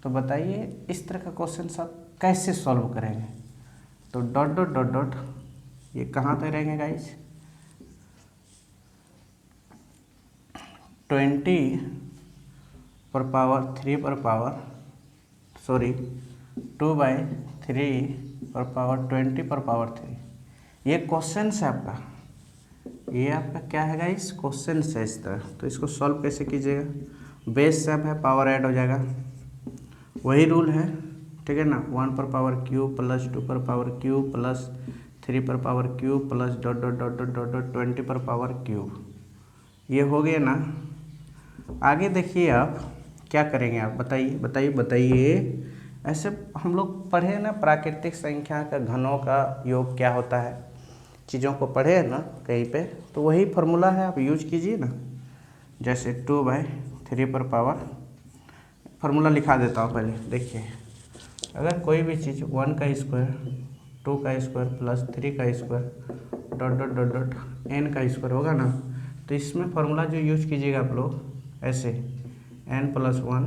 तो बताइए इस तरह का क्वेश्चन आप कैसे सॉल्व करेंगे? तो डॉट डॉट डॉट डॉट ये कहाँ तक रहेंगे गाइस? 20 पर पावर 3 पर पावर 2/3 पर पावर 20 पर पावर 3, ये क्वेश्चन है आपका। ये आपका क्या है गाइस? क्वेश्चन है इस तरह। तो इसको सॉल्व कैसे कीजिएगा? बेस सब है, पावर ऐड हो जाएगा, वही रूल है, ठीक है ना। 1 पर पावर क्यूब प्लस 2 पर पावर क्यूब प्लस 3 पर power cube plus dot dot dot dot dot dot 20 पर पावर क्यूब। ये हो गया ना। आगे देखिए आप क्या करेंगे, आप बताइए बताइए बताइए। ऐसे हम लोग पढ़े ना प्राकृतिक संख्या का घनों का योग क्या होता है, चीज़ों को पढ़े ना कहीं पे, तो वही फार्मूला है, आप यूज कीजिए ना। जैसे 2/3 पर पावर, फार्मूला लिखा देता हूँ पहले। देखिए, अगर कोई भी चीज़ 1 का स्क्वायर 2 का स्क्वायर प्लस 3 का square dot dot dot dot n का स्क्वायर होगा ना, तो इसमें फार्मूला जो यूज कीजिएगा आप लोग ऐसे n+1,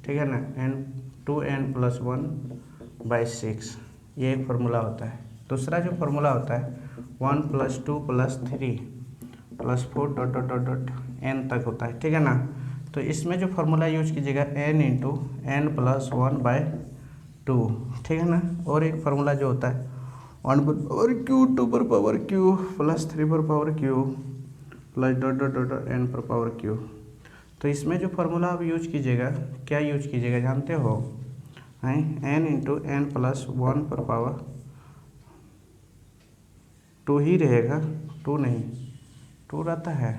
ठीक है ना, n2n+1/6, ये एक फार्मूला होता है। दूसरा जो फार्मूला होता है 1+2+3 +4 dot dot dot dot n तक होता है, ठीक है ना। तो इसमें जो फार्मूला यूज कीजिएगा n × n+1/2, ठीक है ना। और एक फार्मूला जो होता है 1 पर पावर क्यू 2 पर पावर क्यू प्लस 3 पर power Q plus dot dot dot dot n पर पावर क्यू। तो इसमें जो फार्मूला आप यूज कीजिएगा, क्या यूज कीजिएगा जानते हो? हैं, n × n+1 पर पावर 2 ही रहेगा, 2 नहीं, 2 रहता है,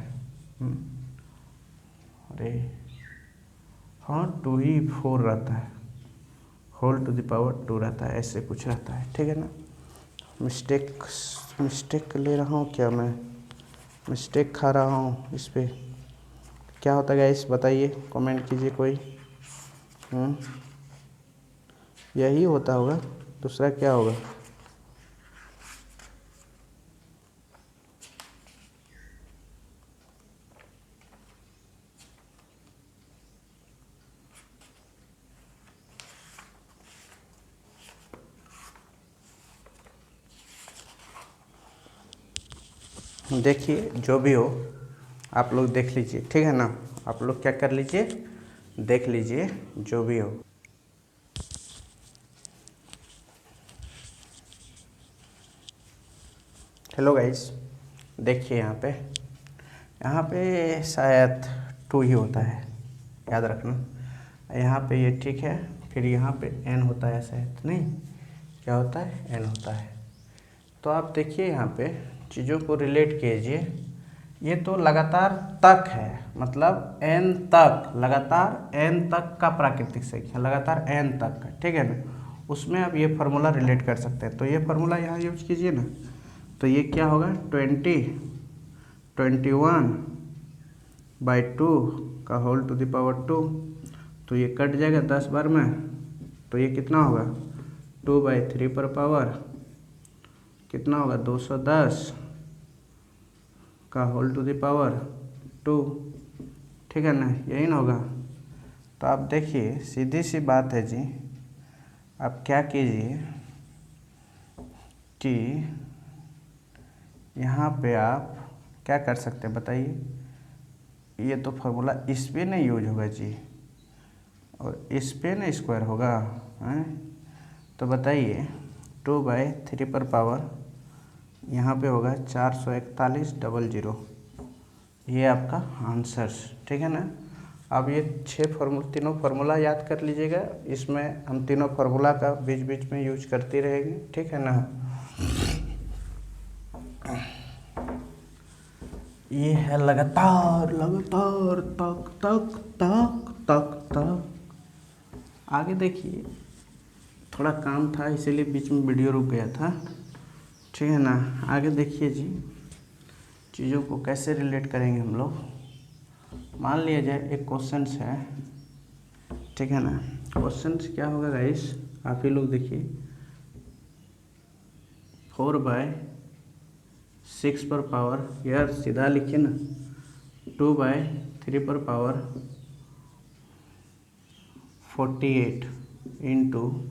अरे हाँ 2 ही 4 रहता है, होल टू द पावर 2 रहता है, ऐसे कुछ रहता है, ठीक है ना। मिस्टेक ले रहा हूँ क्या मैं? मिस्टेक खा रहा हूँ इस पर? क्या होता है इस बताइए, कमेंट कीजिए कोई। यही होता होगा, दूसरा क्या होगा? देखिए जो भी हो आप लोग देख लीजिए, ठीक है ना। आप लोग क्या कर लीजिए, देख लीजिए जो भी हो। हेलो गाइस, देखिए यहाँ पे शायद 2 ही होता है, याद रखना। यहाँ पे ये ठीक है, फिर यहाँ पे n होता है शायद, नहीं क्या होता है, n होता है। तो आप देखिए यहाँ पे चीज़ों को रिलेट कीजिए। ये तो लगातार तक है, मतलब n तक, लगातार n तक का प्राकृतिक संख्या, लगातार n तक का, ठीक है ना। उसमें आप ये फार्मूला रिलेट कर सकते हैं। तो ये फार्मूला यहाँ यूज कीजिए ना, तो ये क्या होगा 21/2 का होल टू द पावर 2, तो ये कट जाएगा 10 बार में, तो ये कितना होगा 2/3 पर पावर कितना होगा 210 का होल टू द पावर 2, ठीक है ना, यही ना होगा। तो आप देखिए सीधी सी बात है जी, आप क्या कीजिए कि यहाँ पे आप क्या कर सकते हैं बताइए। ये तो फार्मूला इस पे नहीं यूज होगा जी, और इस पे ना स्क्वायर होगा, हैं तो बताइए 2/3 पर पावर यहाँ पे होगा 441,000, ये आपका आंसर, ठीक है ना। अब ये तीनों फार्मूला याद कर लीजिएगा, इसमें हम तीनों फार्मूला का बीच बीच में यूज करते रहेंगे, ठीक है ना। ये है लगातार लगातार तक तक तक तक तक। आगे देखिए, थोड़ा काम था इसीलिए बीच में वीडियो रुक गया था, ठीक है ना। आगे देखिए जी, चीज़ों को कैसे रिलेट करेंगे हम लोग। मान लिया जाए एक क्वेश्चन है, ठीक है ना। क्वेश्चन क्या होगा गाइस, आप ही लोग देखिए। 4/6 पर पावर, यार सीधा लिखिए ना, 2/3 पर पावर 48 इंटू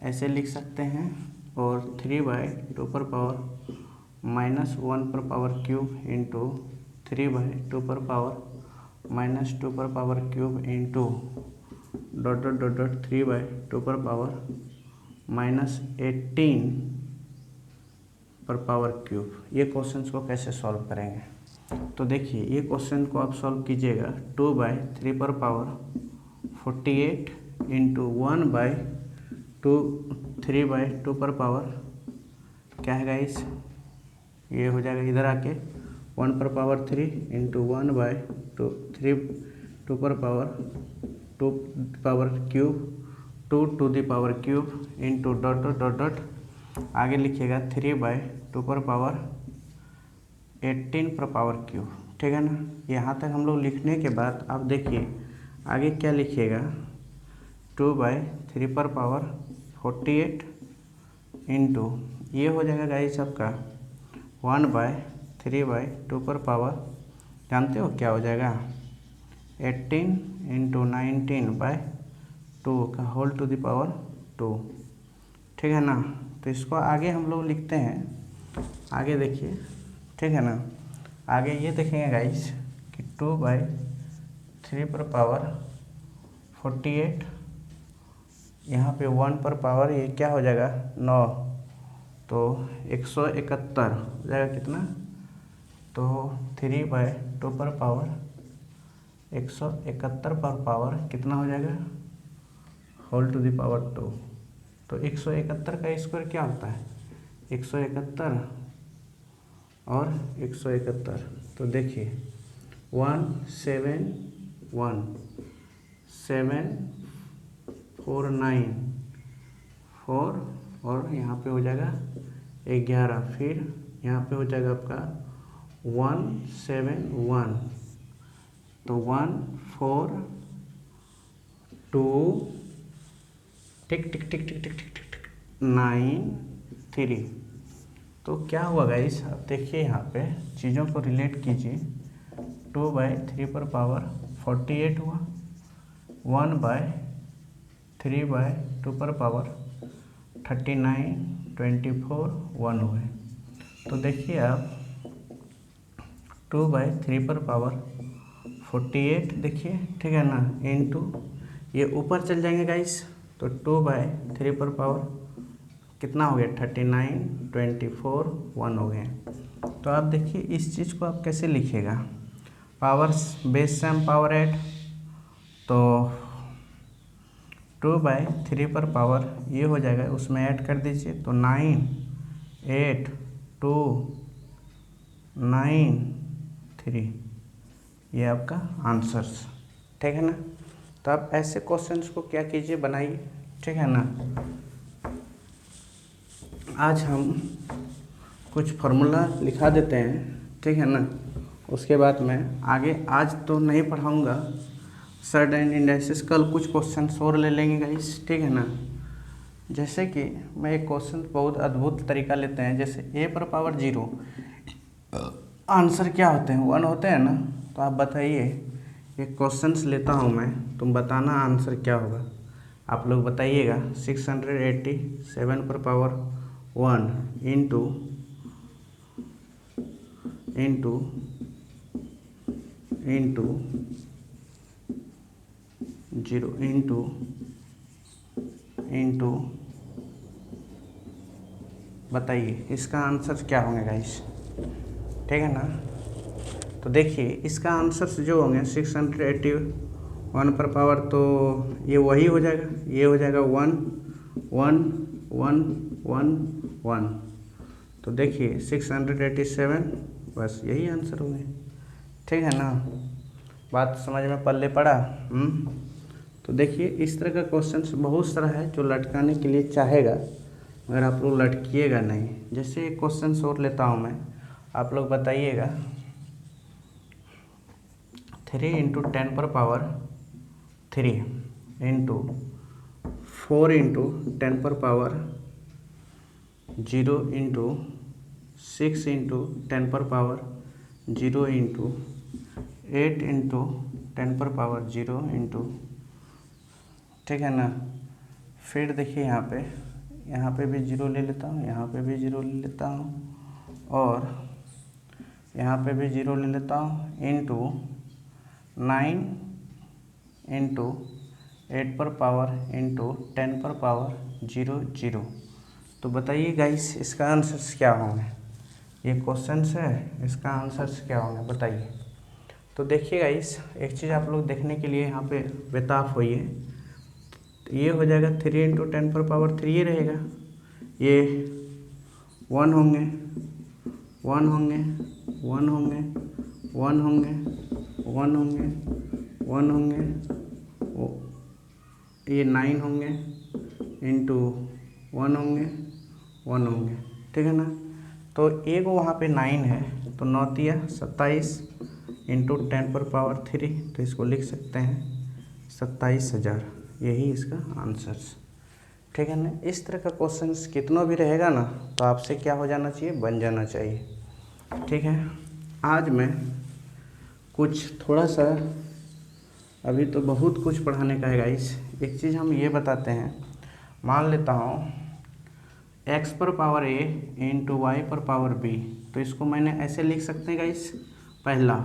ऐसे लिख सकते हैं, और 3/2 पर पावर -1 पर पावर क्यूब इंटू 3/2 पर पावर -2 पर power cube into dot dot dot dot 3/2 पर पावर -18 पर पावर क्यूब। ये क्वेश्चंस को कैसे सॉल्व करेंगे, तो देखिए ये क्वेश्चन को आप सॉल्व कीजिएगा। 2/3 पर पावर 48 इंटू 3/2 पर पावर क्या है गाइस, ये हो जाएगा इधर आके 1 पर पावर 3 इंटू 1/2 3 पर power 2 power cube 2 to the power cube into dot dot dot dot आगे लिखिएगा 3/2 पर पावर 18 पर पावर क्यूब, ठीक है ना। यहाँ तक हम लोग लिखने के बाद आप देखिए आगे क्या लिखिएगा, 2/3 पर पावर 48 इंटू ये हो जाएगा गाइस आपका 1/3/2 पर पावर, जानते हो क्या हो जाएगा, 18 इंटू 19/2 का होल टू द पावर 2, ठीक है ना। तो इसको आगे हम लोग लिखते हैं, आगे देखिए, ठीक है ना। आगे ये देखेंगे गाइस कि 2/3 पर पावर 48, यहाँ पे 1 पर पावर ये क्या हो जाएगा 9, तो 171 हो जाएगा कितना, तो 3/2 पर पावर 171 पर पावर कितना हो जाएगा, होल टू द पावर 2। तो 171 का स्क्वायर क्या होता है, 171 और 171, तो देखिए 171,749,4 और यहाँ पे हो जाएगा 11, फिर यहाँ पे हो जाएगा आपका 171, तो 142 टिक टिक टिक टिक टिक टिक टिक 93। तो क्या हुआ गाइस, आप देखिए यहाँ पे चीज़ों को रिलेट कीजिए। 2/3 पर पावर 48 हुआ, 1/3/2 पर पावर 39, 24, 1 हुए। तो देखिए आप 2/3 पर पावर 48 देखिए, ठीक है ना, इंटू ये ऊपर चल जाएंगे गाइस, तो 2/3 पर पावर कितना हो गया 39, 24, 1 हो गए। तो आप देखिए इस चीज़ को आप कैसे लिखिएगा, पावर बेस सेम पावर 8, तो 2/3 पर पावर ये हो जाएगा, उसमें ऐड कर दीजिए, तो 9, 8, 2, 9, 3, ये आपका आंसर्स, ठीक है ना। तो आप ऐसे क्वेश्चंस को क्या कीजिए, बनाइए, ठीक है ना। आज हम कुछ फार्मूला लिखा देते हैं, ठीक है ना। उसके बाद मैं आगे आज तो नहीं पढ़ाऊँगा, सर्ड एंड इंडाइसिस कल कुछ क्वेश्चन और ले लेंगे गाइस, ठीक है ना। जैसे कि मैं एक क्वेश्चन बहुत अद्भुत तरीका लेते हैं, जैसे a पर पावर 0 आंसर क्या होते हैं, 1 होते हैं ना। तो आप बताइए, एक क्वेश्चंस लेता हूँ मैं, तुम बताना आंसर क्या होगा, आप लोग बताइएगा। 687 पर पावर 1 इंटू 0 इंटू बताइए इसका आंसर क्या होंगे गाइस, ठीक है ना। तो देखिए इसका आंसर जो होंगे 681 पर पावर, तो ये वही हो जाएगा, ये हो जाएगा 1 1 1 1 1। तो देखिए 687, बस यही आंसर होंगे, ठीक है ना। बात समझ में पल्ले पड़ा। तो देखिए इस तरह का क्वेश्चन बहुत सारा है जो लटकाने के लिए चाहेगा, मगर आप लोग लटकिएगा नहीं। जैसे एक क्वेश्चन और लेता हूँ मैं, आप लोग बताइएगा 3 इंटू 10 पर पावर 3 इंटू 4 इंटू 10 पर पावर 0 इंटू 6 इंटू 10 पर पावर 0 इंटू 8 इंटू 10 पर पावर 0 इंटू, ठीक है ना। फिर देखिए यहाँ पे भी 0 ले लेता हूँ, यहाँ पे भी 0 ले लेता हूँ, और यहाँ पे भी 0 ले लेता हूँ, इंटू 9 इंटू 8 पर पावर इंटू 10 पर पावर 0 0। तो बताइए गाइस इसका आंसर्स क्या होंगे, ये क्वेश्चन है, इसका आंसर्स क्या होंगे बताइए। तो देखिए गाइस एक चीज़ आप लोग देखने के लिए यहाँ पे बेताब होइए। तो ये हो जाएगा 3 इंटू 10 पर पावर 3 ये रहेगा, ये 1 होंगे 1 होंगे 1 होंगे 1 होंगे 1 होंगे 1 होंगे, ये 9 होंगे इंटू 1 होंगे 1 होंगे, ठीक है ना। तो एक वहाँ पे 9 है, तो 9 तिया 27 इंटू 10 पर पावर 3, तो इसको लिख सकते हैं 27,000, यही इसका आंसर, ठीक है ना। इस तरह का क्वेश्चंस कितना भी रहेगा ना, तो आपसे क्या हो जाना चाहिए, बन जाना चाहिए, ठीक है। आज मैं कुछ थोड़ा सा, अभी तो बहुत कुछ पढ़ाने का है गाइस, एक चीज़ हम ये बताते हैं, मान लेता हूँ x पर पावर a इंटू वाई पर पावर b, तो इसको मैंने ऐसे लिख सकते हैं गाइस, पहला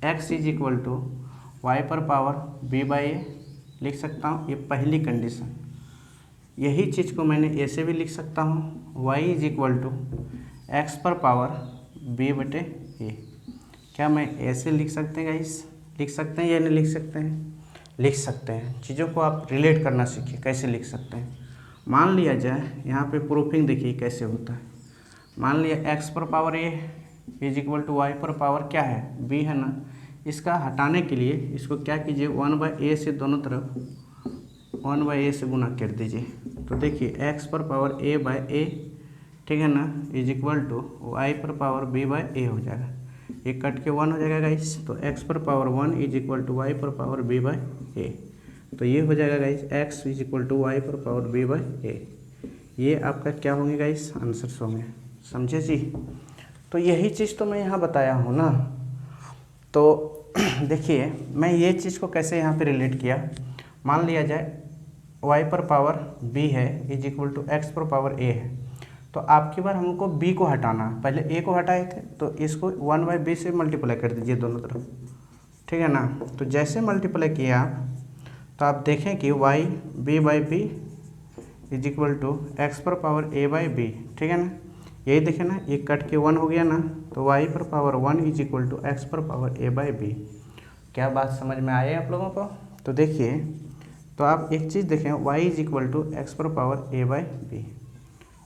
x is equal to y पर पावर b बाई ए लिख सकता हूँ, ये पहली कंडीशन। यही चीज़ को मैंने ऐसे भी लिख सकता हूँ, y is equal to x पर पावर b बटे ए। क्या मैं ऐसे लिख सकते हैं गाइस, लिख सकते हैं या नहीं लिख सकते हैं, लिख सकते हैं। चीज़ों को आप रिलेट करना सीखिए, कैसे लिख सकते हैं। मान लिया जाए यहाँ पे प्रूफिंग देखिए कैसे होता है। मान लिया x पर power a is equal to y पर पावर क्या है, b है ना। इसका हटाने के लिए इसको क्या कीजिए, 1/a से दोनों तरफ 1/a से गुना कर दीजिए। तो देखिए x पर पावर a बाय ए, ठीक है ना, इज इक्वल टू वाई पर पावर b बाय ए हो जाएगा। ये कट के 1 हो जाएगा गाइस, तो x पर power 1 is equal to y पर पावर b बाय ए। तो ये हो जाएगा guys x is equal to y पर पावर b बाय ए। ये आपका क्या होंगे गाइस, आंसर्स होंगे, समझे जी। तो यही चीज़ तो मैं यहाँ बताया हूँ ना। तो देखिए मैं ये चीज़ को कैसे यहाँ पे रिलेट किया। मान लिया जाए y पर पावर b है इज इक्वल टू एक्स पर पावर a है, तो आपकी बार हमको b को हटाना, पहले a को हटाए थे, तो इसको 1/b से मल्टीप्लाई कर दीजिए दोनों तरफ, ठीक है ना। तो जैसे मल्टीप्लाई किए आप, तो आप देखें कि y b by b is equal to x पर पावर a बाई बी, ठीक है ना। यही देखें ना, ये कट के 1 हो गया ना, तो y पर power 1 is equal to x पर पावर a बाई बी। क्या बात समझ में आई आप लोगों को। तो देखिए, तो आप एक चीज़ देखें, y is equal to x पर पावर a बाई बी,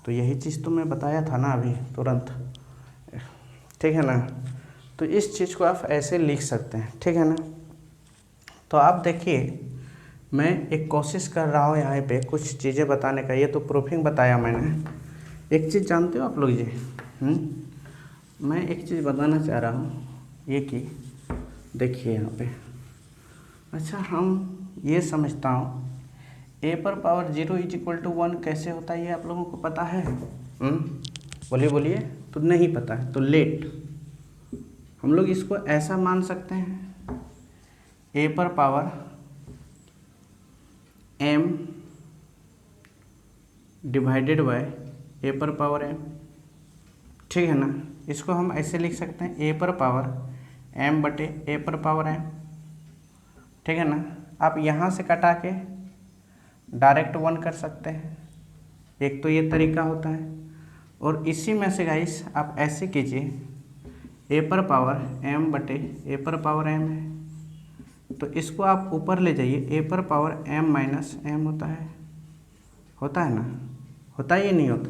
तो यही चीज़ तो मैं बताया था ना अभी तुरंत, ठीक है ना। तो इस चीज़ को आप ऐसे लिख सकते हैं, ठीक है ना। तो आप देखिए मैं एक कोशिश कर रहा हूँ यहाँ पे कुछ चीज़ें बताने का। ये तो प्रूफिंग बताया मैंने। एक चीज़ जानते हो आप लोग जी, मैं एक चीज़ बताना चाह रहा हूँ, ये कि देखिए यहाँ पे, अच्छा हम ये समझता हूँ a पर पावर 0 इज इक्वल टू 1 कैसे होता है, ये आप लोगों को पता है। बोलिए बोलिए। तो नहीं पता है तो लेट, हम लोग इसको ऐसा मान सकते हैं, a पर power m divided by a पर पावर m, ठीक है ना। इसको हम ऐसे लिख सकते हैं a पर पावर m बटे a पर पावर m, ठीक है ना। आप यहाँ से कटा के डायरेक्ट 1 कर सकते हैं, एक तो ये तरीका होता है। और इसी में से गाइस आप ऐसे कीजिए, ए पर पावर एम बटे ए पर पावर एम है, तो इसको आप ऊपर ले जाइए, ए पर पावर एम माइनस एम होता है ना, होता ही नहीं होता।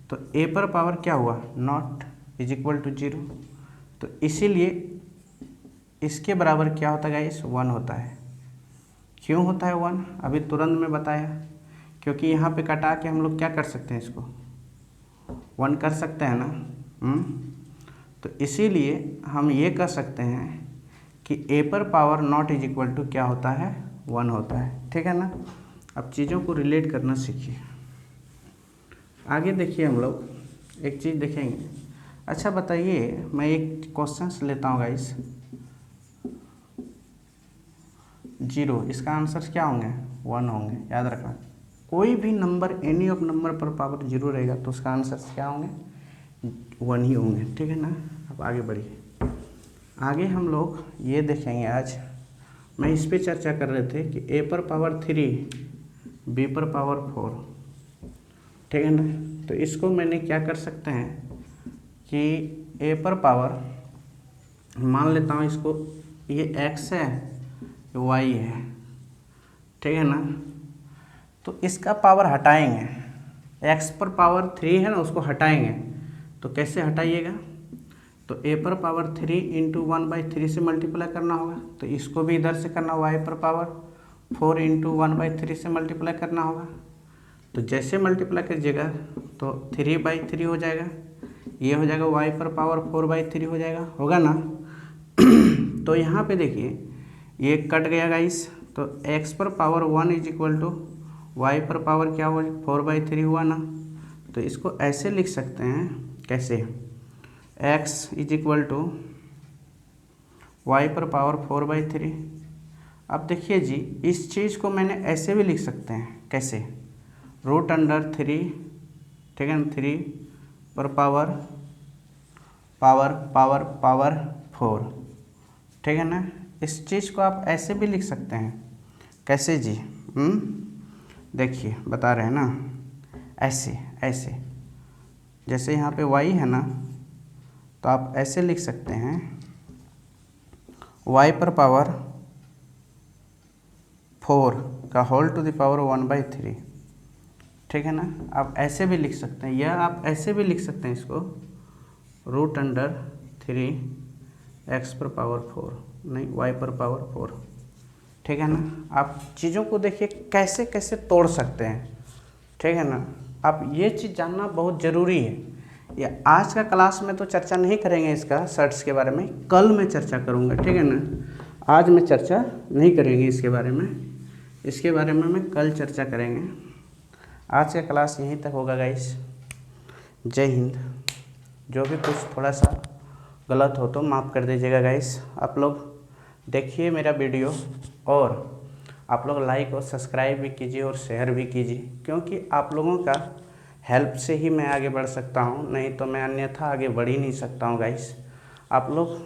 तो ए पर पावर क्या हुआ, नॉट इज इक्वल टू 0, तो इसीलिए इसके बराबर क्या होता है गाइस, 1 होता है। क्यों होता है 1, अभी तुरंत में बताया, क्योंकि यहाँ पे कटा के हम लोग क्या कर सकते हैं, इसको 1 कर सकते हैं ना। तो इसीलिए हम ये कह सकते हैं कि ए पर power not is equal to क्या होता है, 1 होता है। ठीक है ना। अब चीज़ों को रिलेट करना सीखिए। आगे देखिए, हम लोग एक चीज़ देखेंगे। अच्छा बताइए, मैं एक क्वेश्चन लेता हूँ गाइस, 0, इसका आंसर क्या होंगे, 1 होंगे। याद रखना, कोई भी नंबर एनी ऑफ नंबर पर पावर 0 रहेगा तो उसका आंसर क्या होंगे, 1 ही होंगे। ठीक है ना। अब आगे बढ़िए। आगे हम लोग ये देखेंगे, आज मैं इस पे चर्चा कर रहे थे कि ए पर पावर 3 बी पर पावर 4। ठीक है ना। तो इसको मैंने क्या कर सकते हैं कि ए पर पावर मान लेता हूँ, इसको ये x है, ये y है। ठीक है ना। तो इसका पावर हटाएंगे, x पर पावर 3 है ना, उसको हटाएंगे। तो कैसे हटाइएगा, तो a पर पावर 3 इंटू 1/3 से मल्टीप्लाई करना होगा, तो इसको भी इधर से करना, y पर पावर 4 इंटू 1/3 से मल्टीप्लाई करना होगा। तो जैसे मल्टीप्लाई कीजिएगा तो 3/3 हो जाएगा, ये हो जाएगा y पर पावर 4/3 हो जाएगा, होगा ना। तो यहाँ पे देखिए, ये कट गया गाइस, तो x पर power 1 is equal to y पर पावर क्या हुआ, 4/3 हुआ ना। तो इसको ऐसे लिख सकते हैं, कैसे, x is equal to y पर पावर 4/3। अब देखिए जी, इस चीज़ को मैंने ऐसे भी लिख सकते हैं, कैसे, √3, ठीक है ना, 3 पर पावर 4। ठीक है ना। इस चीज़ को आप ऐसे भी लिख सकते हैं, कैसे जी, देखिए बता रहे हैं ना, ऐसे जैसे यहाँ पे y है ना, तो आप ऐसे लिख सकते हैं, y पर पावर 4 का होल टू द पावर 1/3। ठीक है ना। आप ऐसे भी लिख सकते हैं, या आप ऐसे भी लिख सकते हैं इसको, √3 x पर पावर 4, नहीं y पर पावर 4। ठीक है ना। आप चीज़ों को देखिए कैसे कैसे तोड़ सकते हैं। ठीक है ना। आप ये चीज़ जानना बहुत ज़रूरी है। या आज का क्लास में तो चर्चा नहीं करेंगे इसका सर्ट्स के बारे में, कल मैं चर्चा करूँगा। ठीक है ना। आज मैं चर्चा नहीं करेंगे इसके बारे में, इसके बारे में मैं कल चर्चा करेंगे। आज का क्लास यहीं तक होगा गाइस। जय हिंद। जो भी कुछ थोड़ा सा गलत हो तो माफ़ कर दीजिएगा गाइस। आप लोग देखिए मेरा वीडियो, और आप लोग लाइक और सब्सक्राइब भी कीजिए और शेयर भी कीजिए, क्योंकि आप लोगों का हेल्प से ही मैं आगे बढ़ सकता हूँ, नहीं तो मैं अन्यथा आगे बढ़ ही नहीं सकता हूँ गाइस। आप लोग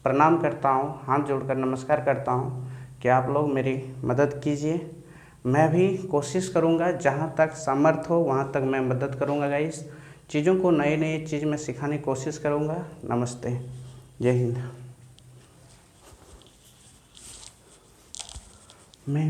प्रणाम करता हूँ, हाथ जोड़कर नमस्कार करता हूँ कि आप लोग मेरी मदद कीजिए। मैं भी कोशिश करूँगा, जहाँ तक सामर्थ्य हो वहाँ तक मैं मदद करूँगा गाइस। चीज़ों को नई नई चीज़ में सिखाने की कोशिश करूँगा। नमस्ते, जय हिंद। मैं